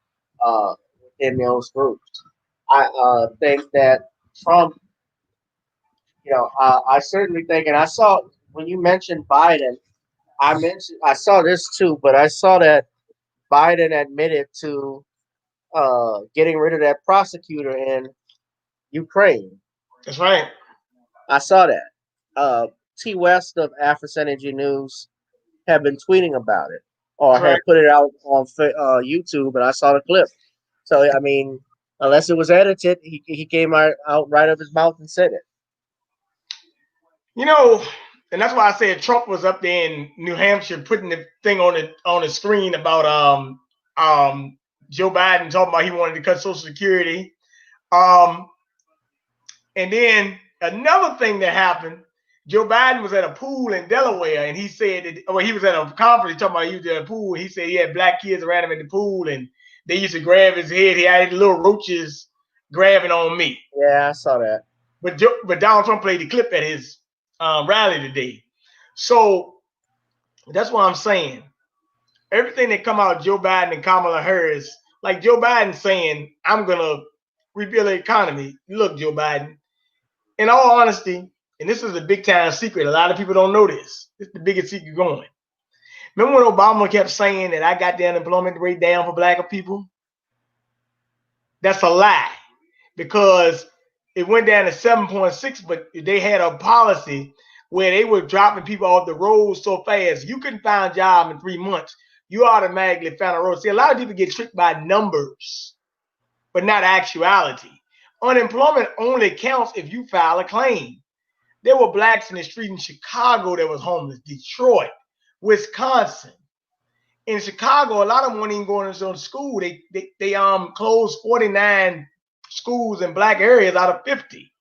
in those groups. I think that Trump, I certainly think, and I saw when you mentioned Biden, I saw this too, but I saw that Biden admitted to getting rid of that prosecutor in Ukraine. That's right. I saw that. T West of Afris Energy News have been tweeting about it or That's right. had put it out on YouTube, and I saw the clip. So I mean, unless it was edited, he came out right of his mouth and said it. You know, and that's why I said Trump was up there in New Hampshire putting the thing on the screen about Joe Biden talking about he wanted to cut Social Security. Um, and then another thing that happened, Joe Biden was at a pool in Delaware, and he said that, well, he was at a conference talking about he was at a pool. He said he had black kids around him in the pool, and they used to grab his head. He had little roaches grabbing on me. Yeah, I saw that. But Donald Trump played the clip at his rally today. So that's what I'm saying. Everything that come out of Joe Biden and Kamala Harris, like Joe Biden saying, I'm going to rebuild the economy. Look, Joe Biden, in all honesty, and this is a big time secret, a lot of people don't know this. It's the biggest secret going. Remember when Obama kept saying that I got the unemployment rate down for black people? That's a lie, because it went down to 7.6, but they had a policy where they were dropping people off the road so fast you couldn't find a job in 3 months. You automatically found a road. See, a lot of people get tricked by numbers, but not actuality. Unemployment only counts if you file a claim. There were blacks in the street in Chicago that was homeless, Detroit, Wisconsin. In Chicago, a lot of them weren't even going to school. They closed 49 schools in black areas out of 50.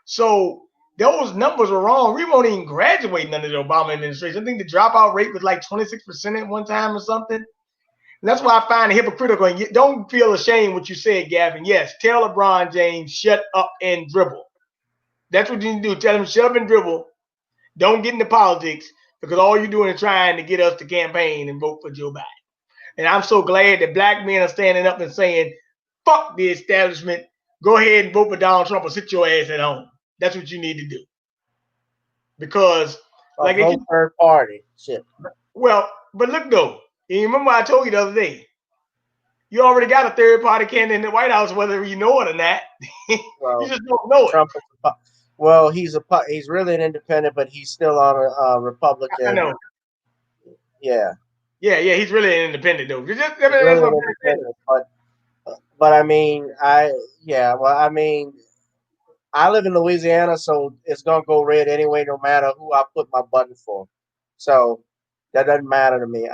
So those numbers were wrong. We won't even graduate under the Obama administration. I think the dropout rate was like 26% at one time or something. And that's why I find it hypocritical. And don't feel ashamed what you said, Gavin. Yes, tell LeBron James, shut up and dribble. That's what you need to do. Tell him, shut up and dribble. Don't get into politics, because all you're doing is trying to get us to campaign and vote for Joe Biden. And I'm so glad that black men are standing up and saying, fuck the establishment. Go ahead and vote for Donald Trump or sit your ass at home. That's what you need to do. Because, like, No third party shit. Well, but look though, you remember I told you the other day, you already got a third party candidate in the White House, whether you know it or not. Well, you just don't know Trump is well, he's really an independent, but he's still on a Republican. it. I know. Yeah. Yeah, he's really an independent though. He's really an independent, but I mean, I mean, I live in Louisiana, so it's gonna go red anyway, no matter who I put my button for. So that doesn't matter to me.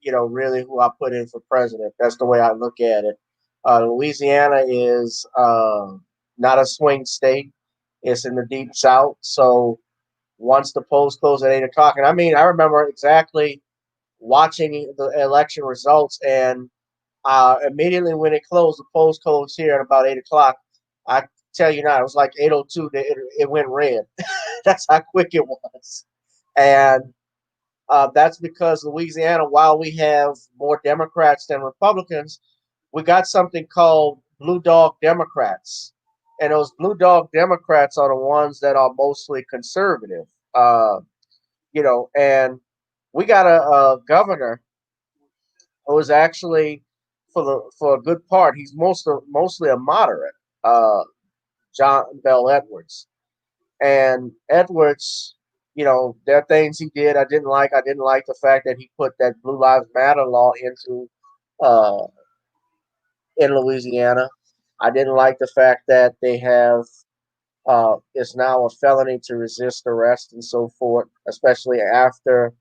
Really who I put in for president. That's the way I look at it. Louisiana is not a swing state. It's in the deep south. So once the polls close at 8 o'clock, and I mean, I remember exactly watching the election results, and immediately when it closed, the polls closed here at about 8 o'clock. I tell you now, it was like 8:02. It went red. That's how quick it was, and that's because Louisiana, while we have more Democrats than Republicans, we got something called Blue Dog Democrats, and those Blue Dog Democrats are the ones that are mostly conservative. And we got a governor who is actually, for a good part, he's mostly a moderate, John Bell Edwards. And Edwards, there are things he did I didn't like. I didn't like the fact that he put that Blue Lives Matter law into uh, in Louisiana. I didn't like the fact that they have it's now a felony to resist arrest and so forth, especially after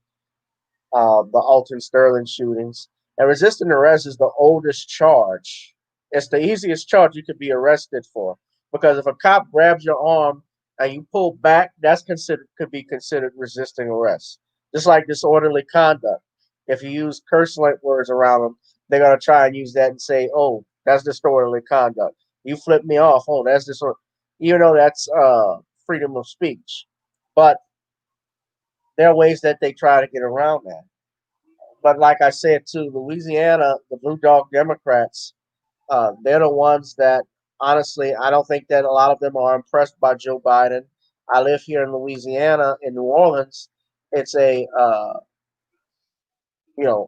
the Alton Sterling shootings. And resisting arrest is the oldest charge. It's the easiest charge you could be arrested for, because if a cop grabs your arm and you pull back, could be considered resisting arrest. Just like disorderly conduct. If you use curse words around them, they're gonna try and use that and say, "Oh, that's disorderly conduct. You flip me off. Oh, that's disorderly." That's freedom of speech. But there are ways that they try to get around that. But like I said too, Louisiana, the Blue Dog Democrats, they're the ones that, honestly, I don't think that a lot of them are impressed by Joe Biden. I live here in Louisiana, in New Orleans, it's a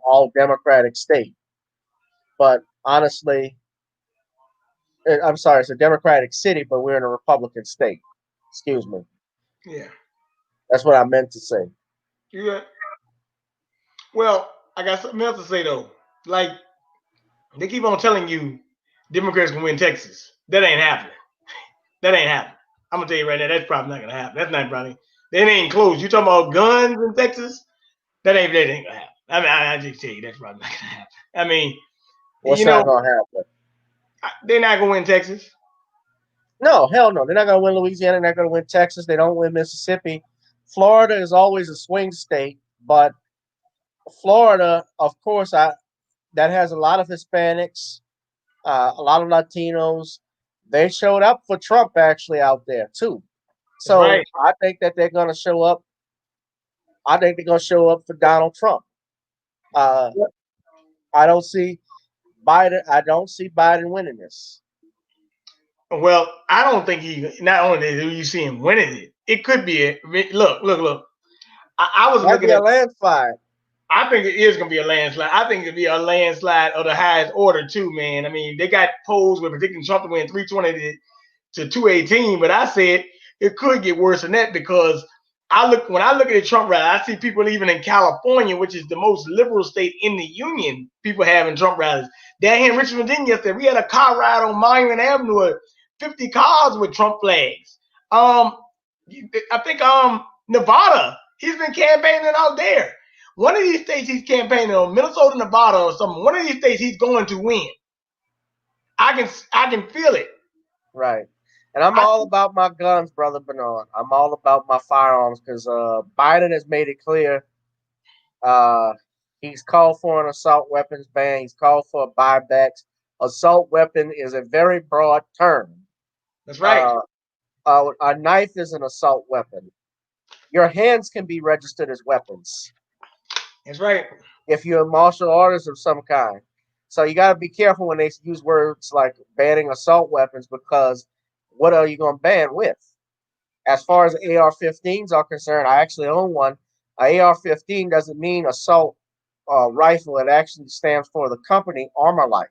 all Democratic state. But honestly, I'm sorry, it's a Democratic city, but we're in a Republican state. Excuse me. Yeah. That's what I meant to say. Yeah. Well, I got something else to say though. Like they keep on telling you Democrats can win Texas. That ain't happening. That ain't happening. I'm gonna tell you right now, that's probably not gonna happen. That's not probably. That ain't close. You talking about guns in Texas? That ain't gonna happen. I mean, I just tell you that's probably not gonna happen. I mean, What's you not know, going to happen? they're not gonna win Texas. No, hell no. They're not going to win Louisiana. They're not going to win Texas. They don't win Mississippi. Florida is always a swing state, but Florida, of course, that has a lot of Hispanics, a lot of Latinos. They showed up for Trump actually out there too. That's So right. I think that they're going to show up. I think they're going to show up for Donald Trump. Uh, I don't see Biden. I don't see Biden winning this. Well, I don't think he. Not only do you see him winning it, it could be a look. I was Might looking be a at. landslide. I think it is going to be a landslide. I think it'll be a landslide of the highest order too, man. I mean, they got polls with predicting Trump to win 320 to 218, but I said it could get worse than that because when I look at the Trump rally, I see people even in California, which is the most liberal state in the union, people having Trump rallies. Down here in Richmond, Virginia, yesterday, we had a car ride on Monument Avenue of 50 cars with Trump flags. I think Nevada, he's been campaigning out there. One of these states he's campaigning on, Minnesota, Nevada, or something. One of these states he's going to win. I can feel it. Right. And I'm I, all about my guns, brother Bernard. I'm all about my firearms because Biden has made it clear. Uh, he's called for an assault weapons ban. He's called for buybacks. Assault weapon is a very broad term. that's right. Uh, a knife is an assault weapon. Your hands can be registered as weapons That's right. if you're in martial arts of some kind. So you got to be careful when they use words like banning assault weapons because what are you going to ban with? As far as AR-15s are concerned, I actually own one. A AR-15 doesn't mean assault rifle. It actually stands for the company Armalite.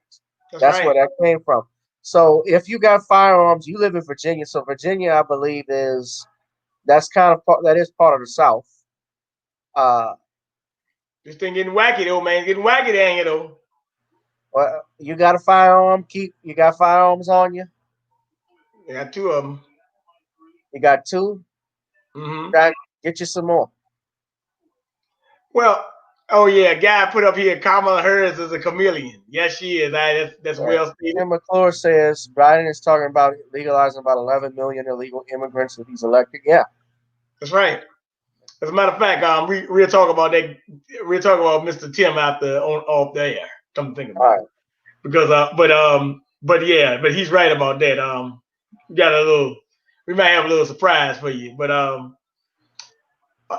That's That's right. where that came from. So if you got firearms, you live in Virginia. So Virginia, I believe, that is part of the South. Uh, This thing getting wacky though, man. Getting wacky down here though. well, you got a firearm. You got firearms on you. They got two of them. You got two. Mm-hmm. Get you some more. Well, oh yeah, a guy put up here Kamala Harris is a chameleon. Yes, she is. That's Right. well stated. Tim McClure says Biden is talking about legalizing about 11 million illegal immigrants if he's elected. Yeah. That's right. As a matter of fact, we'll talk about that. We'll talk about Mr. Tim out there off there. Come to think All about it, right. because but yeah, but he's right about that. We got a little. We might have a little surprise for you, but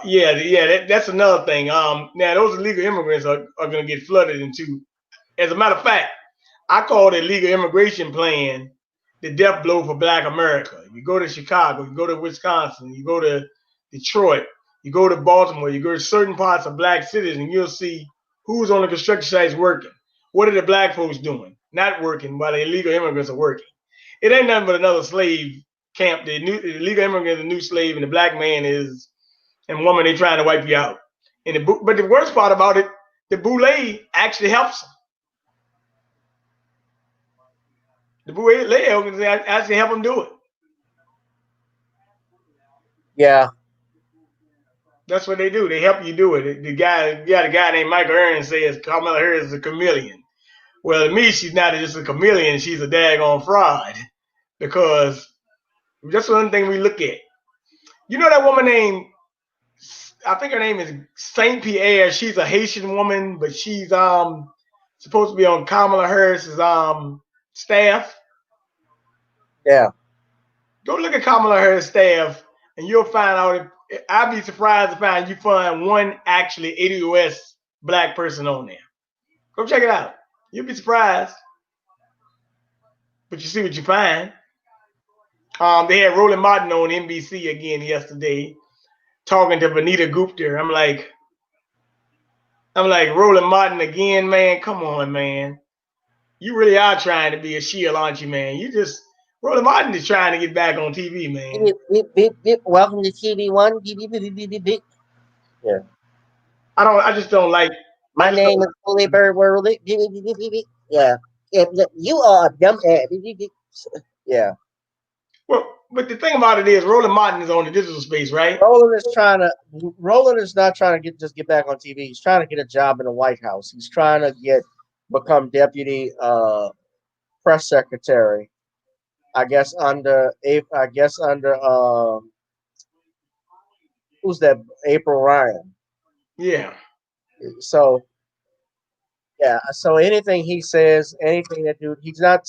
yeah, that's another thing. Now those illegal immigrants are going to get flooded into. As a matter of fact, I call the illegal immigration plan the death blow for Black America. You go to Chicago, you go to Wisconsin, you go to Detroit, you go to Baltimore, you go to certain parts of Black cities, and you'll see who's on the construction sites working. What are the Black folks doing? Not working while the illegal immigrants are working. It ain't nothing but another slave camp. The illegal immigrant is a new slave, and the Black man is and woman they trying to wipe you out. But the worst part about it, the boule actually helps them. The boule actually help them do it. Yeah. That's what they do. They help you do it. The guy named Michael Aaron says Kamala Harris is a chameleon. Well, to me, she's not just a chameleon. She's a daggone fraud because that's one thing we look at. You know that woman named, I think her name is Saint Pierre. She's a Haitian woman, but she's supposed to be on Kamala Harris's staff. Yeah. Go look at Kamala Harris' staff, and you'll find out. I'd be surprised to find you find one actually ADOS Black person on there. Go check it out. You'll be surprised, but you see what you find. They had Roland Martin on NBC again yesterday, talking to Benita Gupta. I'm like, Roland Martin again, man. Come on, man. You really are trying to be a shield, aren't you, man? Roland Martin is trying to get back on TV, man. Beep, beep, beep, beep. Welcome to TV One. Beep, beep, beep, beep, beep, beep. Yeah. I just don't like. My name is Fully Bird World. Beep, beep, beep, beep, beep, beep. Yeah. You are a dumb ass. Beep, beep, beep. Yeah. Well, but the thing about it is, Roland Martin is on the digital space, right? Roland is not trying to get back on TV. He's trying to get a job in the White House. He's trying to become deputy press secretary. I guess under who's that? April Ryan. Yeah. So yeah. So anything he says, anything that dude, he's not.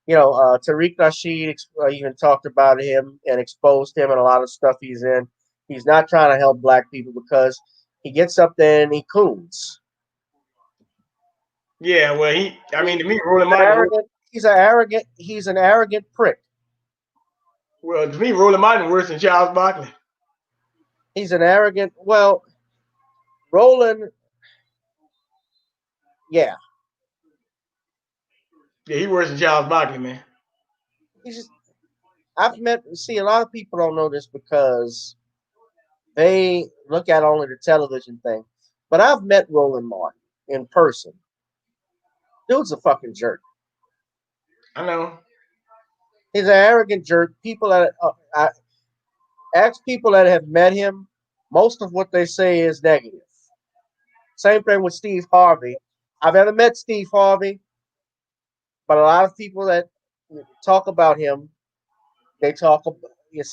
Tariq Nasheed even talked about him and exposed him and a lot of stuff he's in. He's not trying to help black people because he gets up there and he coons. Yeah, well, to me, Roland Martin. He's an arrogant prick. Well, to me, Roland Martin worse than Charles Barkley. He's an arrogant. Well, Roland. Yeah. Yeah, he worse than Charles Barkley, man. See, a lot of people don't know this because they look at only the television thing. But I've met Roland Martin in person. Dude's a fucking jerk. I know. He's an arrogant jerk. People that I ask people that have met him, most of what they say is negative. Same thing with Steve Harvey. I've never met Steve Harvey, but a lot of people that talk about him, it's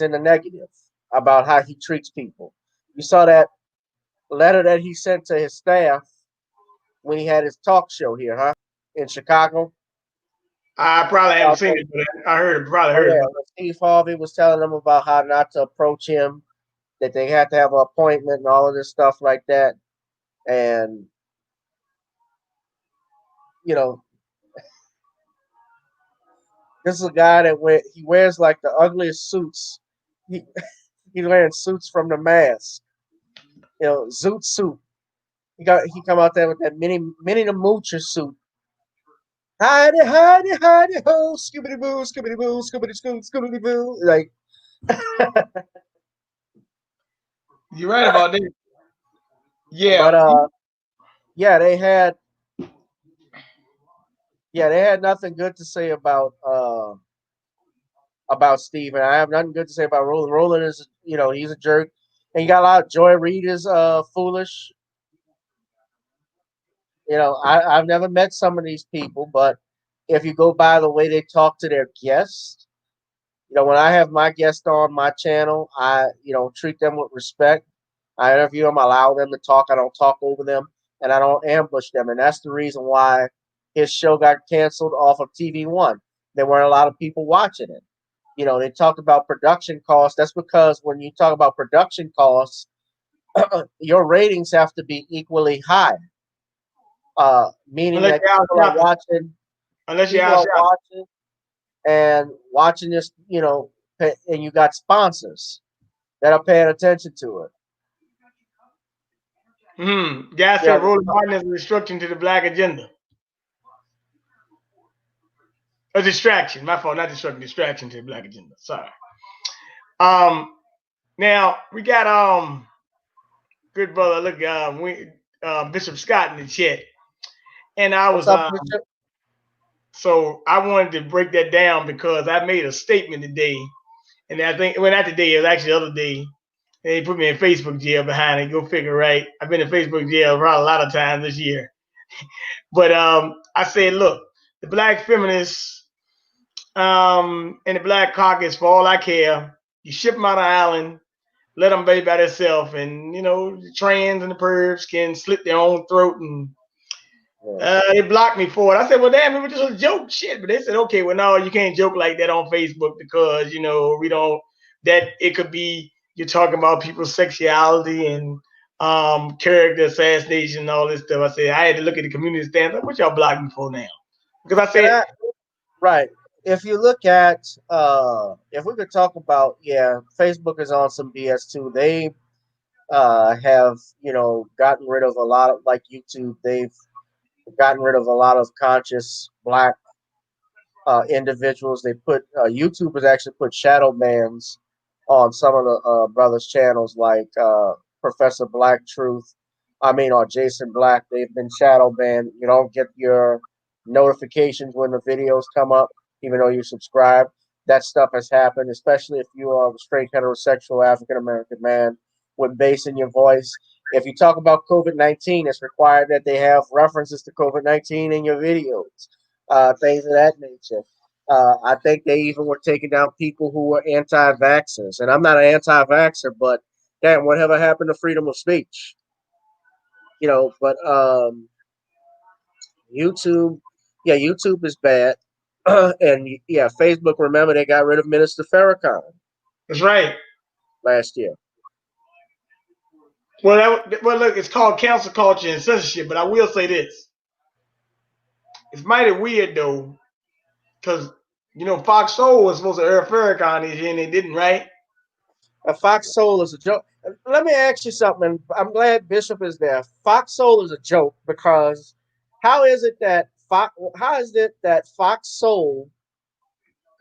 in the negative about how he treats people. You saw that letter that he sent to his staff when he had his talk show here, huh? In Chicago. I probably haven't seen it, but I heard it. Steve Harvey was telling them about how not to approach him, that they had to have an appointment and all of this stuff like that. And, this is a guy that wears like the ugliest suits. He's wearing suits from the mask. Zoot suit. He come out there with that Minnie the Moocher suit. Hidey, hidey, hidey, ho, skibbity boo, skibbity boo, skibbity skoo, skibbity boo. Like, you're right about that. Yeah. But they had nothing good to say about Steve, and I have nothing good to say about Roland. Roland is, he's a jerk, and you got a lot of Joy Reid is foolish. I've never met some of these people, but if you go by the way they talk to their guests, when I have my guest on my channel, I, treat them with respect. I interview them, allow them to talk. I don't talk over them, and I don't ambush them. And that's the reason why his show got canceled off of TV One. There weren't a lot of people watching it. They talked about production costs. That's because when you talk about production costs, your ratings have to be equally high. Meaning that people are watching. Unless you're out watching this, and you got sponsors that are paying attention to it. Guys said Roland Martin is a restriction to the black agenda. A distraction. My fault, not destruction. Distraction to the black agenda. Sorry. Now we got good brother. Look, Bishop Scott in the chat, and I was so I wanted to break that down because I made a statement today, and I think not today, it was actually the other day. They put me in Facebook jail behind it. Go figure, right? I've been in Facebook jail probably a lot of times this year. But I said, look, the black feminists and the black caucus, for all I care, you ship them out of Island, let them be by themselves, and the trans and the pervs can slit their own throat, and they blocked me for it. I said, well, damn, it was just a joke, shit. But they said, okay, well, no, you can't joke like that on Facebook because we don't. That it could be you're talking about people's sexuality and character assassination and all this stuff. I said I had to look at the community stance. What y'all blocking me for now? Because I said, right. If you look at, if we could talk about, Facebook is on some BS too. have gotten rid of a lot of, like YouTube. They've gotten rid of a lot of conscious black individuals. They put YouTubers actually put shadow bans on some of the brothers' channels, like Professor Black Truth. I mean, or Jason Black. They've been shadow banned. You don't get your notifications when the videos come up, even though you subscribe. That stuff has happened, especially if you are a straight heterosexual African American man with bass in your voice. If you talk about COVID-19, it's required that they have references to COVID-19 in your videos, things of that nature. I think they even were taking down people who were anti-vaxxers. And I'm not an anti-vaxxer, but damn, whatever happened to freedom of speech? But YouTube, yeah, YouTube is bad. And yeah, Facebook, remember, they got rid of Minister Farrakhan That's right. last year. Well, look, it's called cancel culture and censorship, but I will say this: it's mighty weird though, because Fox Soul was supposed to air Farrakhan this year and they didn't, right? Fox Soul is a joke. Let me ask you something. I'm glad Bishop is there. Fox Soul is a joke because how is it that Fox Soul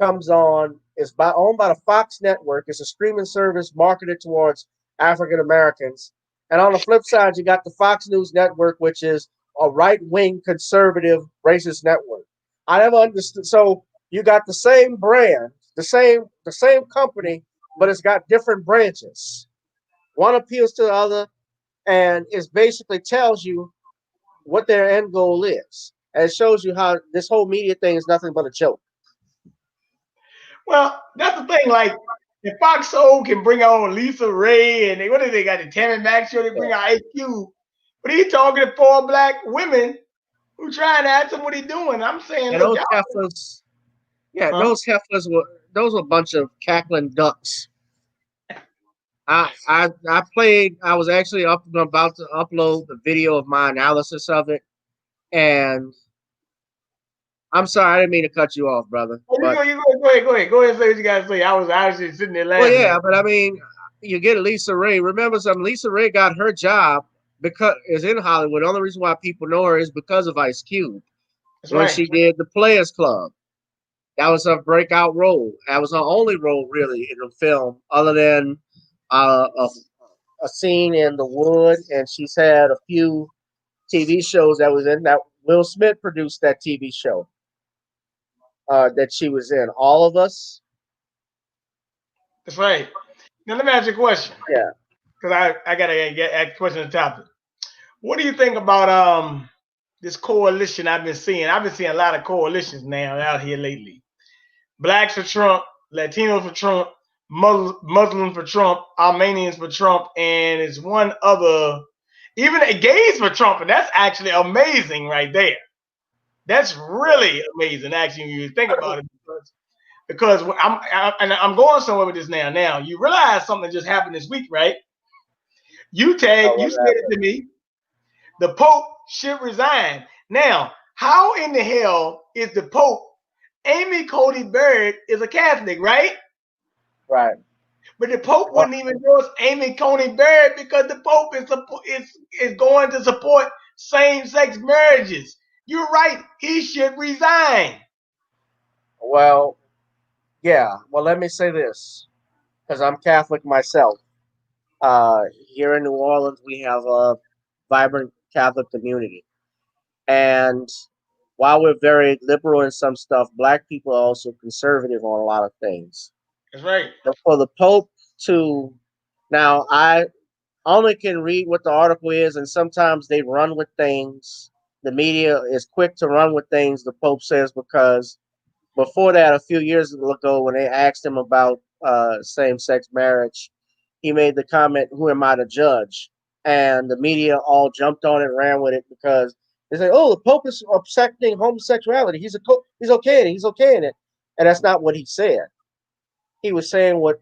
comes on, is owned by the Fox network, it's a streaming service marketed towards African Americans, and on the flip side you got the Fox News network, which is a right-wing conservative racist network. I never understood. So you got the same brand, the same company, but it's got different branches. One appeals to the other, and it basically tells you what their end goal is, and it shows you how this whole media thing is nothing but a joke. Well, that's the thing. Like, if Fox Soul can bring on Lisa Ray and what do they got? The Tammy Mack show. They bring out IQ, but he's talking to 4 black women who trying to ask him what he doing. I'm saying, And look, those y'all. heifers, yeah, Huh? those were a bunch of cackling ducks. I played. I was actually about to upload the video of my analysis of it, and I'm sorry, I didn't mean to cut you off, brother. Oh, But go ahead, and say what you gotta say. I was actually sitting there well, laughing at yeah, it. but I mean, you get Lisa Ray. Remember something? Lisa Ray got her job because is in Hollywood. The only reason why people know her is because of Ice Cube That's when right. she did the Players Club. That was her breakout role. That was her only role really in the film, other than uh, a, a scene in The Wood, and she's had a few TV shows that was in that. Will Smith produced that TV show that she was in. All of Us. That's right. Now let me ask you a question, Yeah. because I gotta get ask a question on the topic. What do you think about this coalition I've been seeing? I've been seeing a lot of coalitions now out here lately. Blacks for Trump, Latinos for Trump, Muslims for Trump, Armenians for Trump, and it's one other, even the gays for Trump, and that's actually amazing right there. That's really amazing, actually, when you think about it, because I'm going somewhere with this now. Now you realize something just happened this week, right? You What said it happened? to me. The Pope should resign. Now, how in the hell is the Pope? Amy Cody Bird is a Catholic, right? Right. But the Pope Well, wouldn't even endorse Amy Coney Barrett because the Pope is going to support same-sex marriages. You're right. He should resign. well, yeah. Well, let me say this because I'm Catholic myself. Here in New Orleans, we have a vibrant Catholic community, and while we're very liberal in some stuff, Black people are also conservative on a lot of things. That's right. And for the Pope to now, I only can read what the article is, and sometimes they run with things. The media is quick to run with things the Pope says because before that, a few years ago, when they asked him about same-sex marriage, he made the comment, "Who am I to judge?" And the media all jumped on it and ran with it because they said, "Oh, the Pope is accepting homosexuality. He's okay in it. He's okay in it," and that's not what he said. He was saying what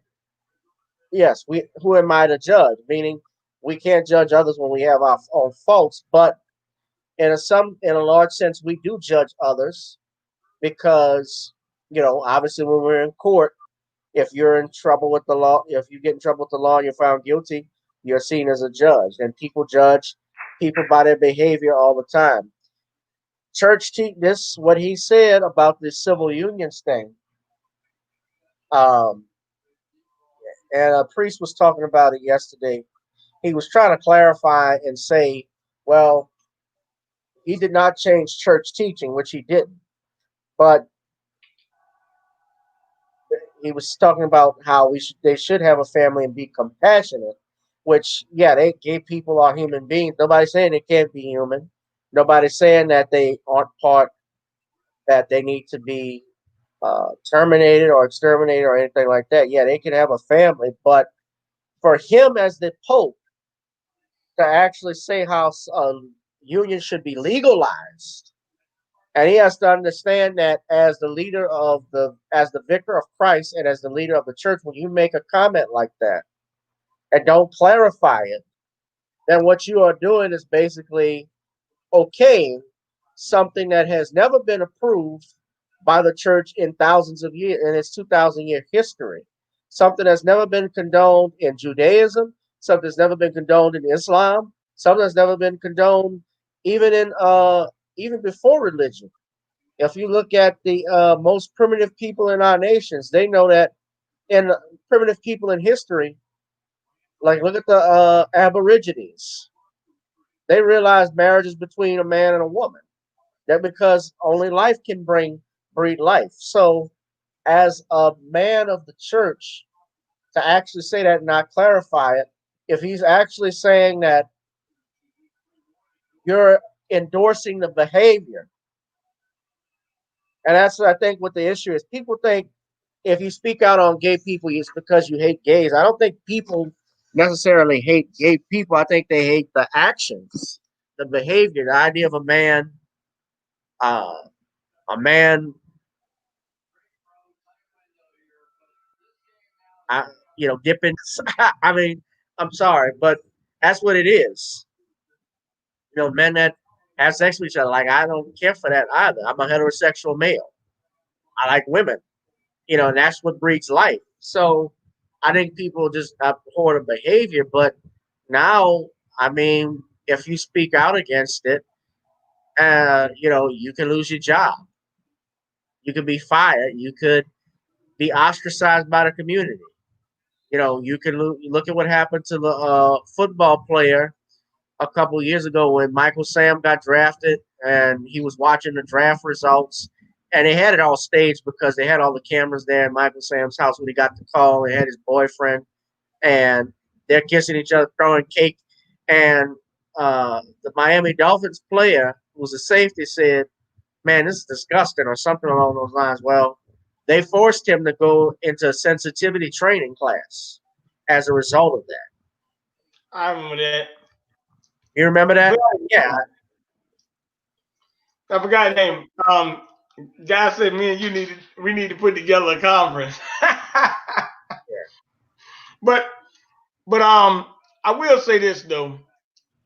yes, we who am I to judge? Meaning we can't judge others when we have our own faults, but in a large sense we do judge others because obviously when we're in court, if you're in trouble with the law, if you get in trouble with the law and you're found guilty, you're seen as a judge, and people judge people by their behavior all the time. Church this what he said about this civil unions thing. Um, and a priest was talking about it yesterday. He was trying to clarify and say, well, he did not change church teaching, which he didn't. But he was talking about how they should have a family and be compassionate, which, yeah, they gay people are human beings. Nobody's saying they can't be human. Nobody's saying that they aren't part, that they need to be terminated or exterminated or anything like that. Yeah, they can have a family, but for him as the Pope to actually say how union should be legalized, and he has to understand that as the leader of as the vicar of Christ and as the leader of the church, when you make a comment like that and don't clarify it, then what you are doing is basically okaying something that has never been approved by the church in thousands of years, in its 2,000-year history. Something that's never been condoned in Judaism, something that's never been condoned in Islam, something that's never been condoned even in even before religion. If you look at the most primitive people in our nations, they know that in primitive people in history, like look at the Aborigines, they realized marriages between a man and a woman. That because only life can breed life. So, as a man of the church, to actually say that and not clarify it, if he's actually saying that you're endorsing the behavior, and that's what I think what the issue is. People think if you speak out on gay people, it's because you hate gays. I don't think people necessarily hate gay people. I think they hate the actions, the behavior, the idea of uh, a man, I, dipping. I mean, I'm sorry, but that's what it is. Men that have sex with each other. Like I don't care for that either. I'm a heterosexual male. I like women. And that's what breeds life. So I think people just abhor the behavior. But now, I mean, if you speak out against it, you can lose your job. You could be fired. You could be ostracized by the community. You can look at what happened to the football player a couple years ago when Michael Sam got drafted and he was watching the draft results. And they had it all staged because they had all the cameras there in Michael Sam's house when he got the call. They had his boyfriend and they're kissing each other, throwing cake. And the Miami Dolphins player, who was a safety, said, "Man, this is disgusting," or something along those lines. Well, they forced him to go into a sensitivity training class as a result of that. I remember that. You remember that? Yeah. I forgot his name. Guy said me and we need to put together a conference. but I will say this though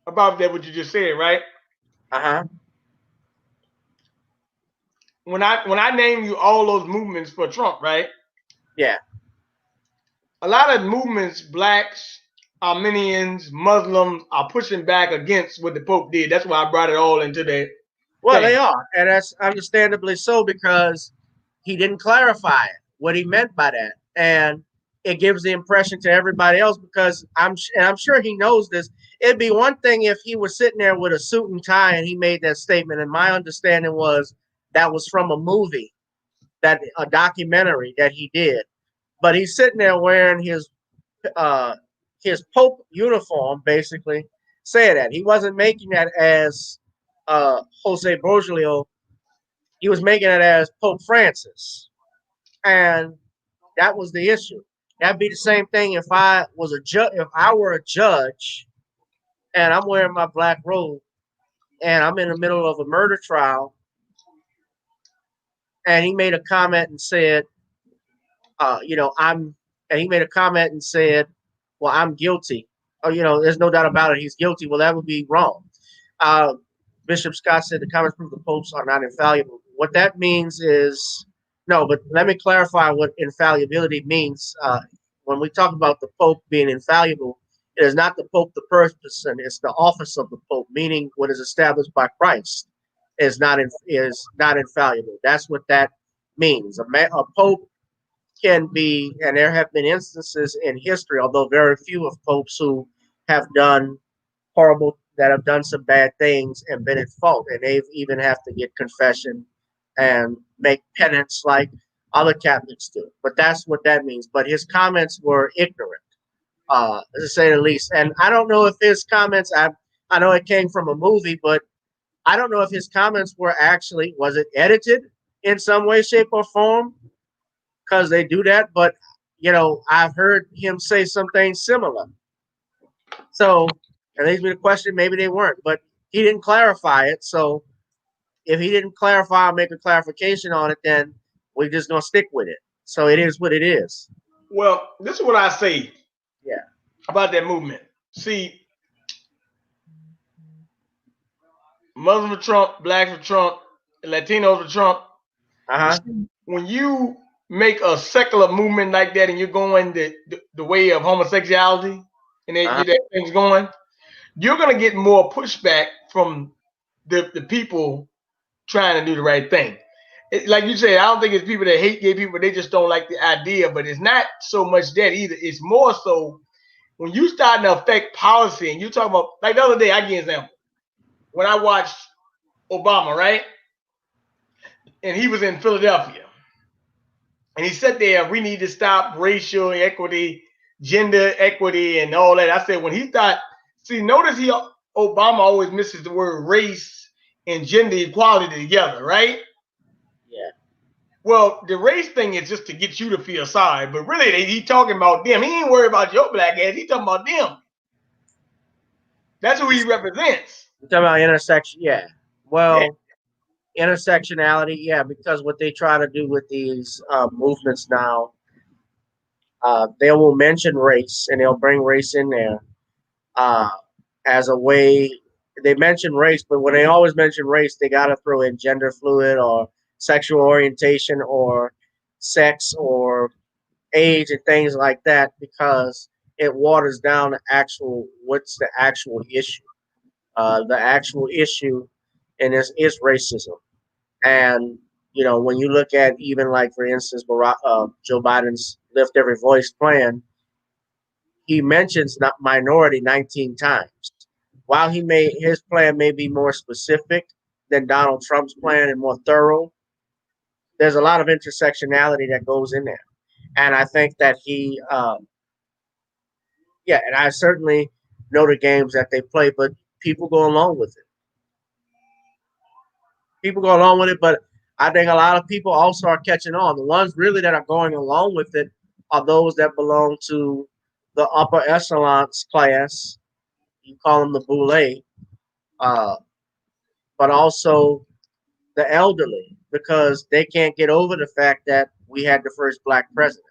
about that what you just said, right? Uh-huh. When I name you all those movements for Trump, right? Yeah. A lot of movements, blacks, Armenians, Muslims are pushing back against what the Pope did. That's why I brought it all into that Well, they thing. are, and that's understandably so because he didn't clarify it, what he meant by that, and it gives the impression to everybody else because I'm sure he knows this. It'd be one thing if he was sitting there with a suit and tie and he made that statement, and my understanding was that was from a movie, that a documentary that he did, but he's sitting there wearing uh, his Pope uniform, basically saying that he wasn't making that as Jose Borgelio. He was making it as Pope Francis, and that was the issue. That'd be the same thing if I was a judge. If I were a judge and I'm wearing my black robe and I'm in the middle of a murder trial, and he made a comment and said, I'm, and he made a comment and said, "Well, I'm guilty." Oh, there's no doubt about it. He's guilty. Well, that would be wrong. Uh, Bishop Scott said the comments prove the popes are not infallible. What that means is no, but let me clarify what infallibility means. When we talk about the Pope being infallible, It is not the Pope the person, it's the office of the Pope, meaning what is established by Christ is not infallible. That's what that means. A Pope can be, and there have been instances in history, although very few of popes who have done that have done some bad things and been at fault, and they've even have to get confession and make penance like other Catholics do. But that's what that means. But his comments were ignorant, to say the least. And I don't know if his comments, I know it came from a movie, but I don't know if his comments were actually, was it edited in some way, shape, or form? Because they do that. But, I've heard him say something similar. So it leads me to question, maybe they weren't. But he didn't clarify it. So if he didn't clarify or make a clarification on it, then we're just going to stick with it. So it is what it is. Well, this is what I say Yeah. about that movement. See, Muslims for Trump, blacks for Trump, Latinos for Trump. Uh-huh. When you make a secular movement like that and you're going the way of homosexuality and that thing's going, you're going to get more pushback from the people trying to do the right thing. Like you said, I don't think it's people that hate gay people. They just don't like the idea. But it's not so much that either. It's more so when you start to affect policy and you talk about, like the other day, I give you an example. When I watched Obama, right? And he was in Philadelphia. And he said there, we need to stop racial equity, gender equity, and all that. I said, when he thought, notice Obama always misses the word race and gender equality together, right? Yeah. Well, the race thing is just to get you to feel sorry, but really he talking about them. He ain't worried about your black ass. He talking about them. That's who he represents. You're talking about intersection, yeah. Well, intersectionality, yeah, because what they try to do with these movements now, they will mention race and they'll bring race in there as a way. They mention race, but when they always mention race, they got to throw in gender fluid or sexual orientation or sex or age and things like that, because it waters down what's the actual issue. The actual issue in this is racism. And, when you look at even like, for instance, Joe Biden's Lift Every Voice plan, he mentions not minority 19 times. While his plan may be more specific than Donald Trump's plan and more thorough, there's a lot of intersectionality that goes in there. And I think that and I certainly know the games that they play, but people go along with it. But I think a lot of people also are catching on. The ones really that are going along with it are those that belong to the upper echelons class. You call them the boule, but also the elderly, because they can't get over the fact that we had the first black president.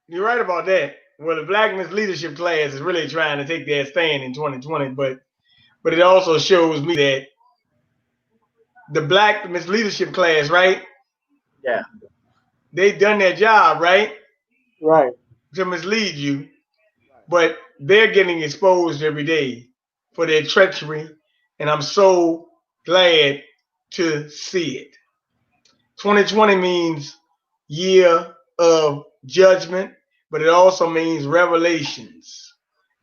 You're right about that. Well, the blackness leadership class is really trying to take that stand in 2020, but it also shows me that the blackness leadership class, right? Yeah. They've done their job, right? Right. To mislead you, but they're getting exposed every day for their treachery, and I'm so glad to see it. 2020 means year of judgment, but it also means revelations.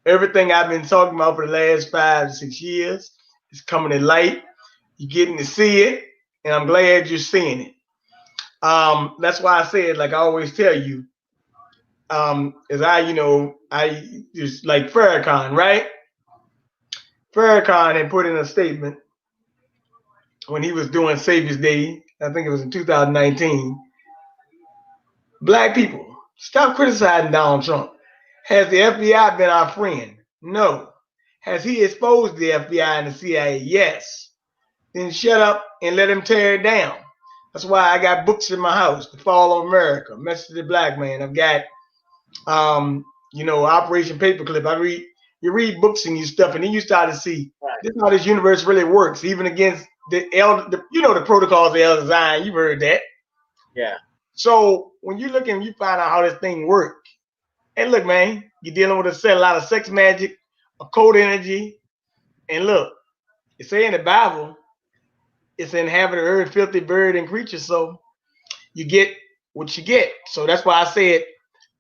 Everything I've been talking about for the last 5 to 6 years is coming to light. You're getting to see it, and I'm glad you're seeing it. That's why I said, like I always tell you, is I just like Farrakhan, right? Farrakhan had put in a statement when he was doing Savior's Day, I think it was in 2019. Black people, stop criticizing Donald Trump. Has the FBI been our friend? No. Has he exposed the FBI and the CIA? Yes. Then shut up and let him tear it down. That's why I got books in my house. The Fall of America, Message to the Black Man. I've got, Operation Paperclip. You read books and you stuff, and then you start to see this is how this universe really works, even against the protocols of El Design. You've heard that. Yeah. So when you look and you find out how this thing works, Hey, look, man, you're dealing with a lot of sex magic, occult energy, and look, it say in the Bible, it's inhabited earth, filthy bird and creature. So you get what you get. So that's why I said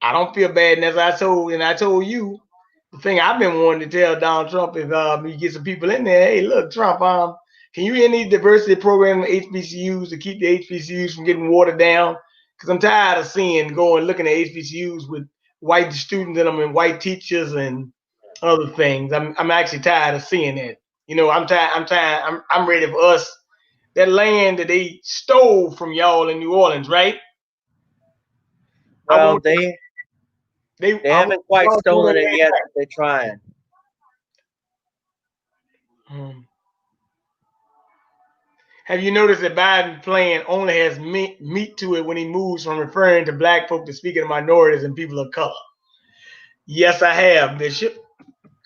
I don't feel bad. And as I told you, the thing I've been wanting to tell Donald Trump is you get some people in there. Hey, look, Trump, can you end these diversity programs in HBCUs to keep the HBCUs from getting watered down? Because I'm tired of looking at HBCUs with white students in them and white teachers and other things. I'm actually tired of seeing that. I'm ready for us. That land that they stole from y'all in New Orleans, right? I Well, want they I haven't want quite y'all to stolen it land yet, back. but they're trying. Have you noticed that Biden plan only has meat to it when he moves from referring to black folk to speaking of minorities and people of color? Yes, I have, Bishop.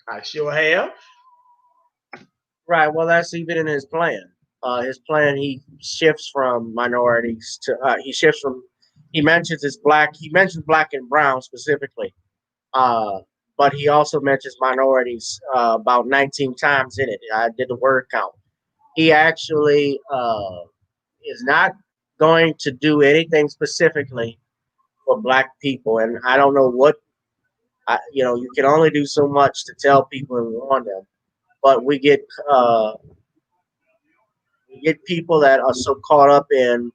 I sure have. Right. Well, that's even in his plan. His plan, he shifts from minorities to he mentions his black. He mentions black and brown specifically, but he also mentions minorities about 19 times in it. I did the word count. He actually is not going to do anything specifically for black people, and I don't know what. You can only do so much to tell people and warn them, but uh, we get people that are so caught up in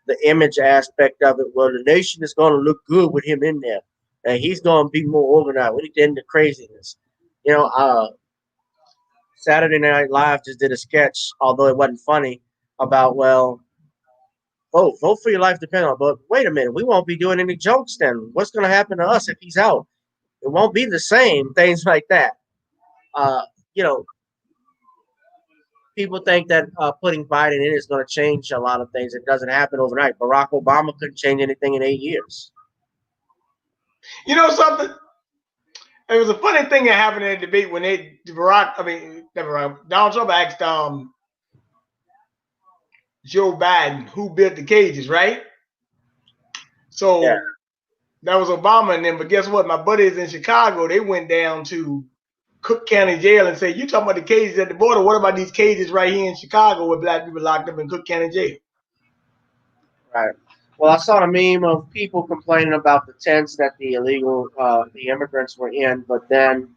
the image aspect of it. Well, the nation is going to look good with him in there, and he's going to be more organized. We get into craziness. You know, Saturday Night Live just did a sketch, although it wasn't funny, about vote for your life depends on. But wait a minute, we won't be doing any jokes then. What's going to happen to us if he's out? It won't be the same. Things like that. Uh, you know, people think that putting Biden in is going to change a lot of things. It doesn't happen overnight. Barack Obama couldn't change anything in 8 years. You know something? It was a funny thing that happened in the debate when Donald Trump asked Joe Biden who built the cages, right? Yeah. So that was Obama and them. But guess what? My buddies in Chicago, they went down to Cook County Jail and said, "You talking about the cages at the border? What about these cages right here in Chicago with black people locked up in Cook County Jail?" Right. Well, I saw a meme of people complaining about the tents that the immigrants were in, but then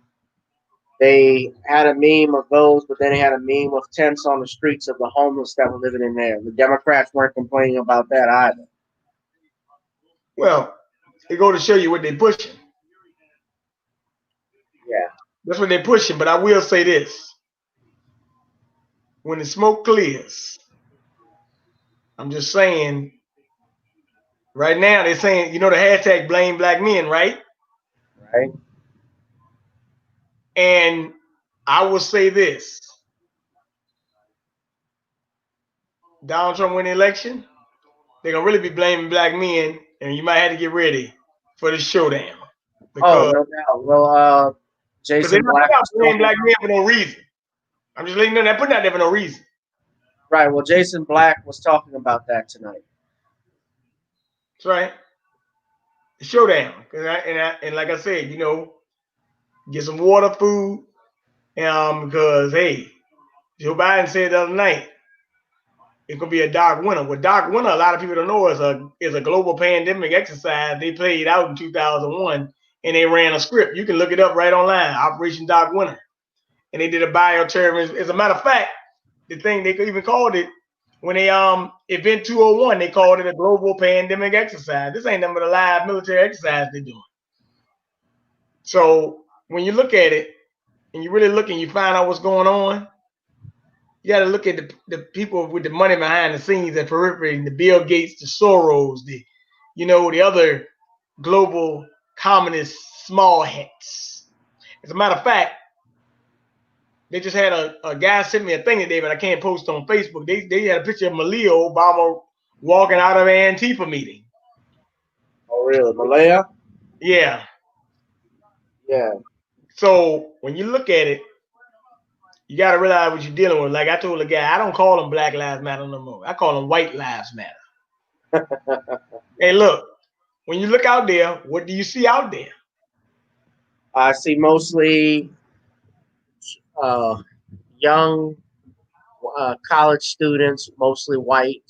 they had a meme of those, but then they had a meme of tents on the streets of the homeless that were living in there. The Democrats weren't complaining about that either. Well, they go to show you what they're pushing. Yeah. That's what they're pushing. But I will say this: when the smoke clears, I'm just saying. Right now, they're saying, the hashtag blame black men, right? Right. And I will say this: Donald Trump win the election, they're gonna really be blaming black men, and you might have to get ready for the showdown Oh, because no doubt. Well, they're Jason not Black putting out was blaming talking black men about. for no reason. I'm just letting you know they're putting out there for no reason. Right. Well, Jason Black was talking about that tonight. That's right. The showdown. And like I said, get some water, food, because hey, Joe Biden said the other night it's gonna be a dark winter. Well, dark winter, a lot of people don't know is a global pandemic exercise they played out in 2001, and they ran a script. You can look it up right online, Operation Dark Winter, and they did a bioterrorism. As a matter of fact, the thing they even called it when they Event 201, they called it a global pandemic exercise. This ain't nothing but a live military exercise they're doing. So when you look at it and you really look and you find out what's going on, you got to look at the people with the money behind the scenes and periphery, the Bill Gates, the Soros, the other global communist small hats. As a matter of fact, they just had a guy send me a thing today, but I can't post on Facebook. They had a picture of Malia Obama walking out of an Antifa meeting. Oh, really? Malaya? Yeah. Yeah. So when you look at it, you got to realize what you're dealing with. Like I told the guy, I don't call them Black Lives Matter no more. I call them White Lives Matter. Hey, look, when you look out there, what do you see out there? I see mostly uh, young college students, mostly white.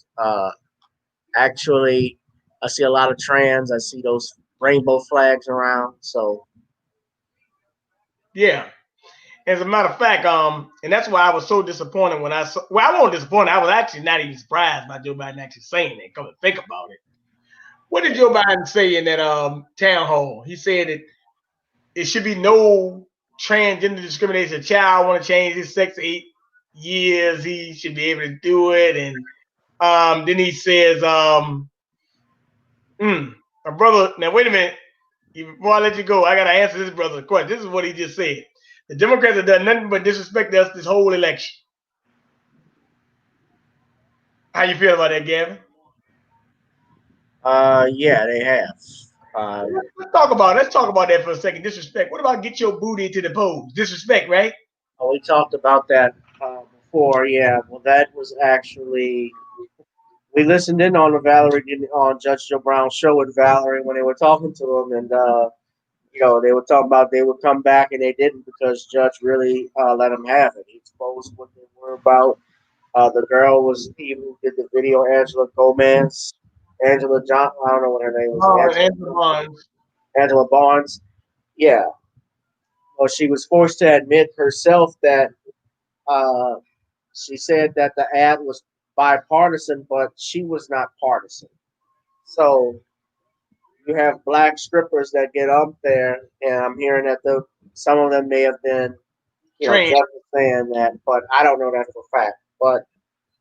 Actually, I see a lot of trans. I see those rainbow flags around. So, Yeah. As a matter of fact, and that's why I was so disappointed when I saw. Well, I wasn't disappointed. I was actually not even surprised by Joe Biden actually saying that. Come and think about it. What did Joe Biden say in that town hall? He said that it should be no transgender discrimination. A child want to change his sex 8 years, he should be able to do it. And then he says, my brother. Now wait a minute. Before I let you go, I gotta answer this brother's question. This is what he just said. The Democrats have done nothing but disrespect us this whole election. How you feel about that, Gavin? yeah, they have. Uh, Let's talk about that for a second. Disrespect. What about get your booty to the polls? Disrespect, right? we talked about that before. Yeah, well, that was actually we listened in on the Valerie on Judge Joe Brown's show with Valerie when they were talking to him, and they were talking about they would come back and they didn't because Judge really let them have it. He exposed what they were about. The girl was he who did the video, Angela Gomez, Angela John. I don't know what her name was. Andrew Barnes. Angela Barnes. Yeah. Well, she was forced to admit herself that uh, she said that the ad was bipartisan, but she was not partisan. So you have black strippers that get up there, and I'm hearing that some of them may have been, Train. just saying that, but I don't know that for a fact. But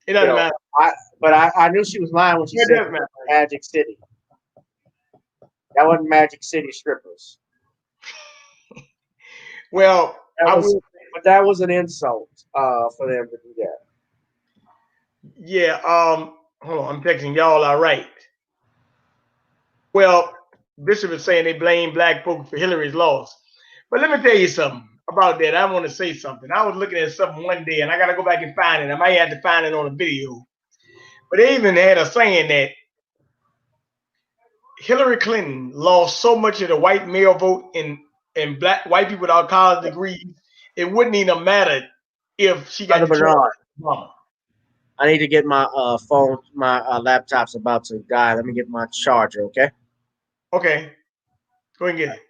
It you doesn't know, matter. I knew she was lying when she It said does matter. Magic City. That wasn't Magic City strippers. Well, That was, but that was an insult for them to do that. Yeah. Hold on. I'm texting y'all. All right. Well, Bishop is saying they blame black folks for Hillary's loss. But let me tell you something about that. I want to say something. I was looking at something one day, and I got to go back and find it. I might have to find it on a video. But they even had a saying that Hillary Clinton lost so much of the white male vote in black white people without college degrees, it wouldn't even matter if she got Brother the choice. Bernard, I need to get my phone. My laptop's about to die. Let me get my charger. Okay. Okay, go ahead and get it.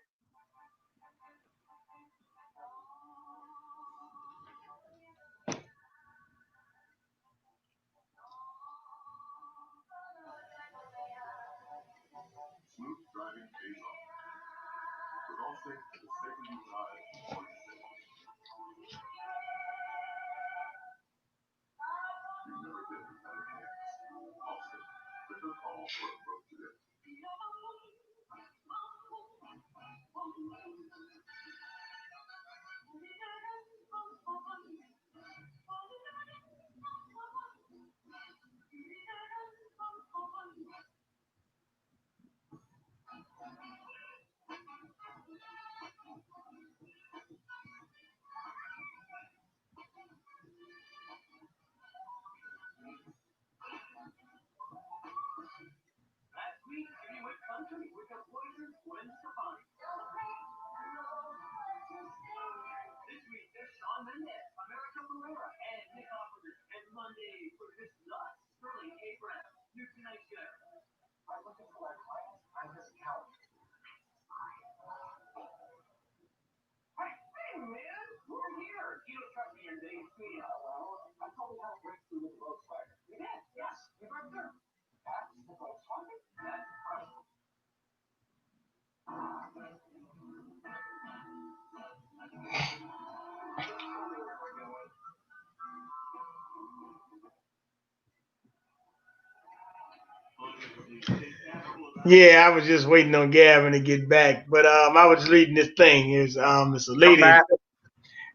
Yeah, I was just waiting on Gavin to get back, but I was reading this thing. It's a Come lady. back.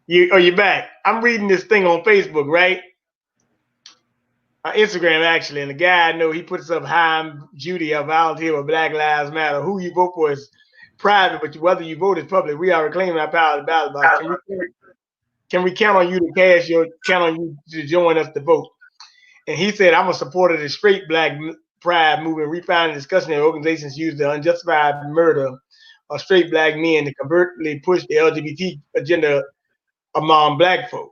You back? I'm reading this thing on Facebook, right? Instagram actually, and the guy I know he puts up hi, Judy, I volunteer with Black Lives Matter. Who you vote for is private, but whether you vote is public. We are reclaiming our power of the ballot box. Can we count on you to count on you to join us to vote? And he said, I'm a supporter of the straight black pride movement, refining discussion that organizations use the unjustified murder of straight black men to covertly push the LGBT agenda among black folk.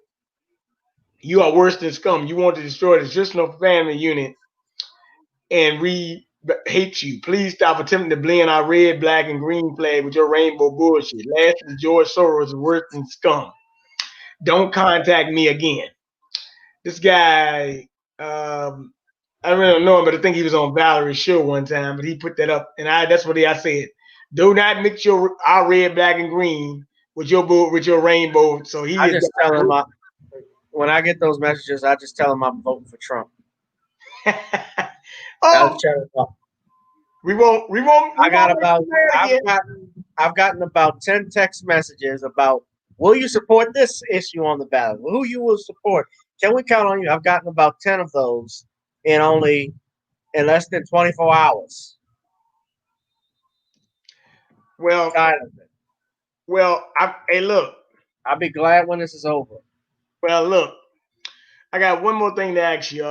You are worse than scum. You want to destroy the traditional family unit, and we hate you. Please stop attempting to blend our red, black, and green flag with your rainbow bullshit. Lastly, George Soros is worse than scum. Don't contact me again. This guy, I really don't know him, but I think he was on Valerie's show one time. But he put that up, and that's what I said. Do not mix our red, black, and green with your rainbow. So he I is. just tell him when I get those messages, I just tell him I'm voting for Trump. Oh, we won't. I've gotten about 10 text messages about will you support this issue on the ballot? Who you will support? Can we count on you? I've gotten about 10 of those in less than 24 hours. Well, hey, look. I'll be glad when this is over. Well, look, I got one more thing to ask you.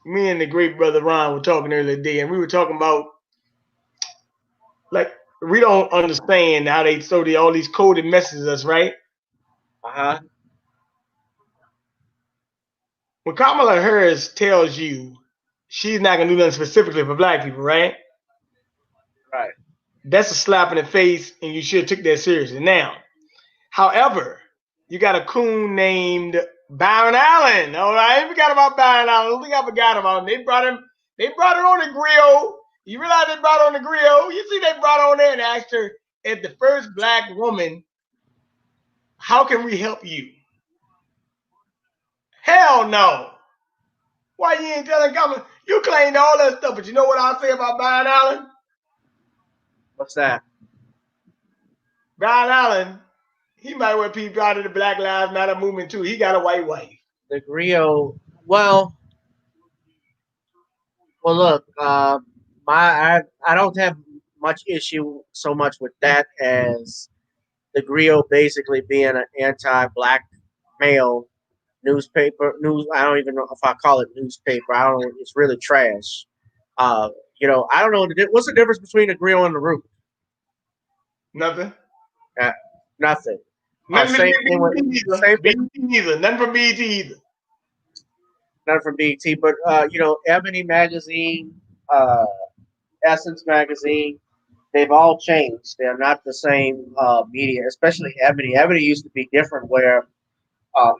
Me and the great brother Ron were talking earlier today, and we were talking about like we don't understand how they all these coded messages us, right? When Kamala Harris tells you she's not gonna do nothing specifically for black people, right? Right. That's a slap in the face, and you should have took that seriously. Now, however, you got a coon named Byron Allen. Oh, I ain't forgot about Byron Allen. I don't think I forgot about him. They brought it on the grill. You realize they brought on the grill? You see they brought on there and asked her as the first black woman, how can we help you? Hell no. Why you ain't telling Kamala? You claimed all that stuff, but you know what I'll say about Byron Allen? What's that? Byron Allen, he might want people out of the Black Lives Matter movement too. He got a white wife. The griot. Well, look. I don't have much issue so much with that as the griot basically being an anti-black male newspaper. I don't even know if I call it newspaper. I don't know. It's really trash. I don't know what's the difference between the griot and the root. Nothing. Nothing. Nothing from BET either. Nothing from BET either. Nothing from BET, but Ebony magazine, Essence magazine, they've all changed. They're not the same media, especially Ebony. Ebony used to be different, where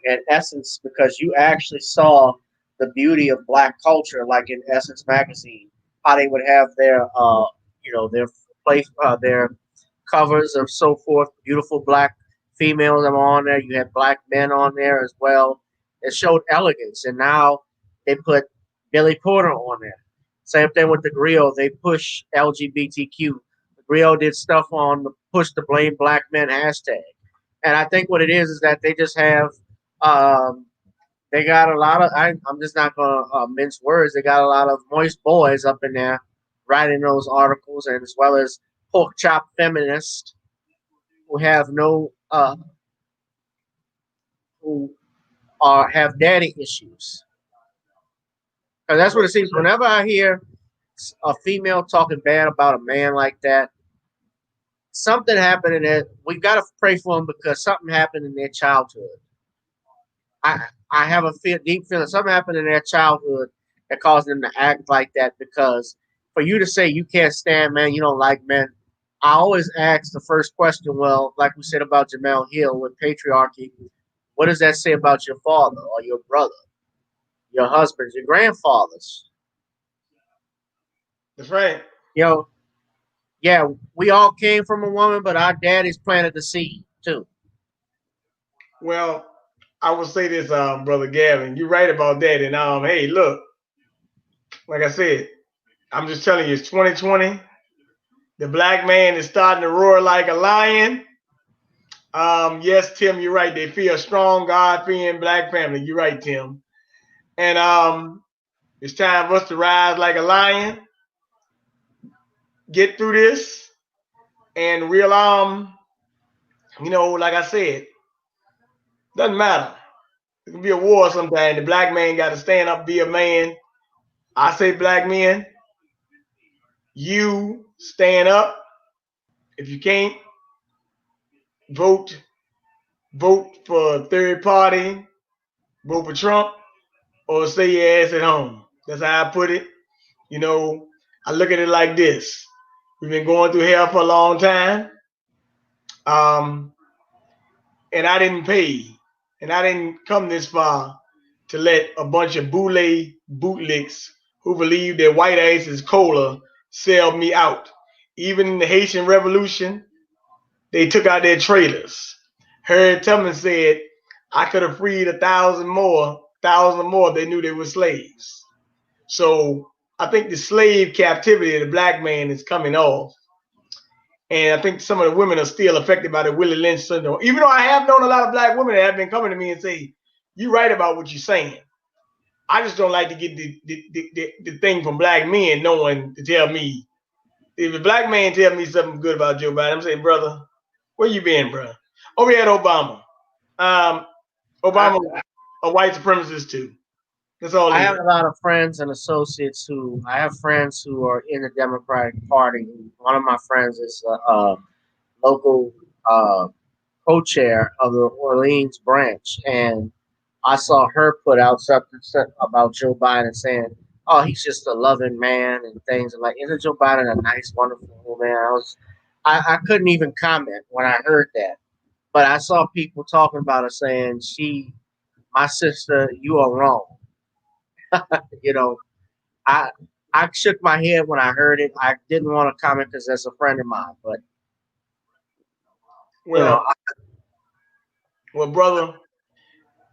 in Essence, because you actually saw the beauty of black culture, like in Essence magazine, how they would have their their covers of so forth, beautiful black females on there. You had black men on there as well. It showed elegance, and now they put Billy Porter on there. Same thing with the griot. They push LGBTQ. The griot did stuff on the push the blame black men hashtag. And I think what it is that they just have, they got a lot of, I'm just not going to mince words. They got a lot of moist boys up in there writing those articles, and as well as pork chop feminists who have have daddy issues. And that's what it seems. Whenever I hear a female talking bad about a man like that, something happened in it. We got to pray for them because something happened in their childhood. I have a deep feeling something happened in their childhood that caused them to act like that. Because for you to say you can't stand men, you don't like men, I always ask the first question. Well, like we said about Jamel Hill with patriarchy, what does that say about your father or your brother, your husbands, your grandfathers? That's right. Yeah, we all came from a woman, but our daddies planted the seed too. Well, I will say this, brother Gavin, you're right about that. And hey, look, like I said, I'm just telling you, it's 2020. The black man is starting to roar like a lion. Yes, Tim, you're right. They feel strong, God-fearing black family. You're right, Tim. And it's time for us to rise like a lion, get through this, and we'll like I said, doesn't matter. It can be a war sometime. The black man got to stand up, be a man. I say, black men, you stand up. If you can't vote, vote for a third party, vote for Trump, or stay your ass at home. That's how I put it. You know, I look at it like this. We've been going through hell for a long time. Um, and I didn't pay. And I didn't come this far to let a bunch of boule bootlicks who believe that white ass is cola sell me out. Even in the Haitian Revolution, they took out their traitors. Harriet Tubman said, I could have freed 1,000 more if they knew they were slaves. So I think the slave captivity of the black man is coming off. And I think some of the women are still affected by the Willie Lynch syndrome. Even though I have known a lot of black women that have been coming to me and say, you're right about what you're saying. I just don't like to get the thing from black men knowing to tell me. If a black man tell me something good about Joe Biden, I'm saying, brother, where you been, bro? Oh, we had Obama. I, Obama, a white supremacist too. That's all I it have is. a lot of friends and associates who I have friends who are in the Democratic Party. One of my friends is a local co-chair of the Orleans branch, and I saw her put out something about Joe Biden saying, "Oh, he's just a loving man," and things like, "Isn't Joe Biden a nice, wonderful man?" I couldn't even comment when I heard that, but I saw people talking about her saying, my sister, you are wrong." You know, I I shook my head when I heard it. I didn't want to comment because that's a friend of mine, but you know, Well, brother,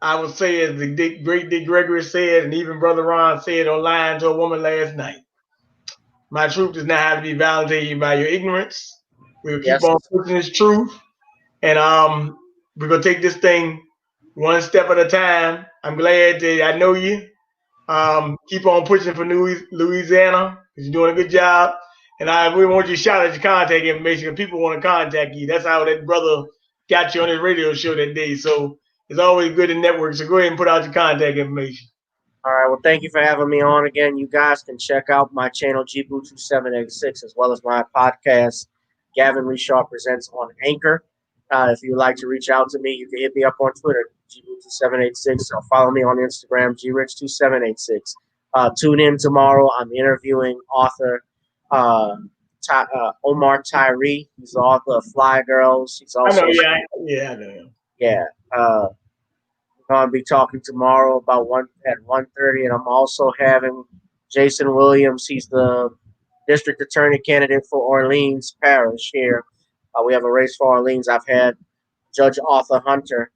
I would say as the great Dick Gregory said, and even Brother Ron said online to a woman last night, my truth does not have to be validated by your ignorance. We'll keep yes, on pushing this truth, and we're gonna take this thing one step at a time. I'm glad that I know you. Keep on pushing for Louisiana because you're doing a good job. And I really want you to shout out your contact information because people want to contact you. That's how that brother got you on his radio show that day. So it's always good to network. So go ahead and put out your contact information. all right. Well, thank you for having me on again. You guys can check out my channel, GBoo2786, as well as my podcast, Gavin Richard Presents on Anchor. If you'd like to reach out to me, you can hit me up on Twitter, GBoo2786, or follow me on Instagram, GRich2786. Tune in tomorrow. I'm interviewing author uh, Omar Tyree. He's the author of Fly Girls. He's I know, also, yeah, I know. yeah. Going to be talking tomorrow about 1:30, and I'm also having Jason Williams. He's the district attorney candidate for Orleans Parish here. We have a race for Orleans. I've had Judge Arthur Hunter,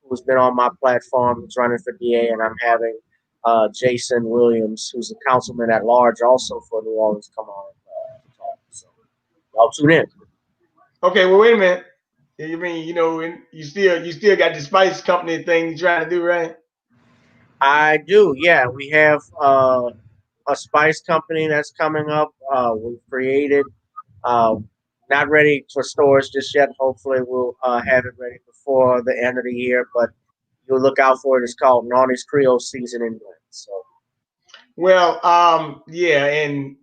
who's been on my platform, who's running for DA, and I'm having Jason Williams, who's a councilman at large, also for New Orleans, come on to talk. So y'all tune in. Okay, well, wait a minute. You mean you still got the spice company thing you're trying to do, right? I do, yeah. We have a spice company that's coming up. We've created. Not ready for stores just yet. Hopefully, we'll have it ready before the end of the year. But you'll look out for it. It's called Nani's Creole Seasoning Blend. So, Well, yeah, and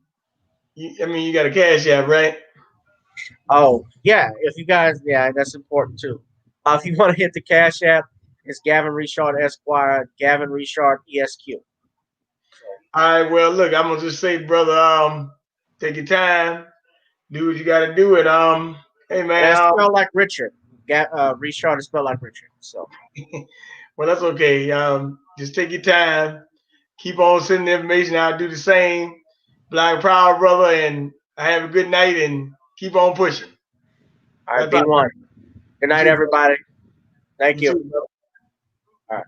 I mean you got a cash app, right? oh yeah, if you guys, yeah, that's important too. If you want to hit the Cash App, it's Gavin Richard Esquire, Gavin Richard ESQ. So, All right, well, look, I'm gonna just say, brother, take your time, do what you got to do, and hey and man, it's spelled like Richard. Richard is spelled like Richard. So, well, that's okay. Just take your time, keep on sending the information. I'll do the same. Black proud brother, and I have a good night, and keep on pushing. all right, That's all. be one. Good You night, too, bro. everybody. Thank You you. too, bro. All right.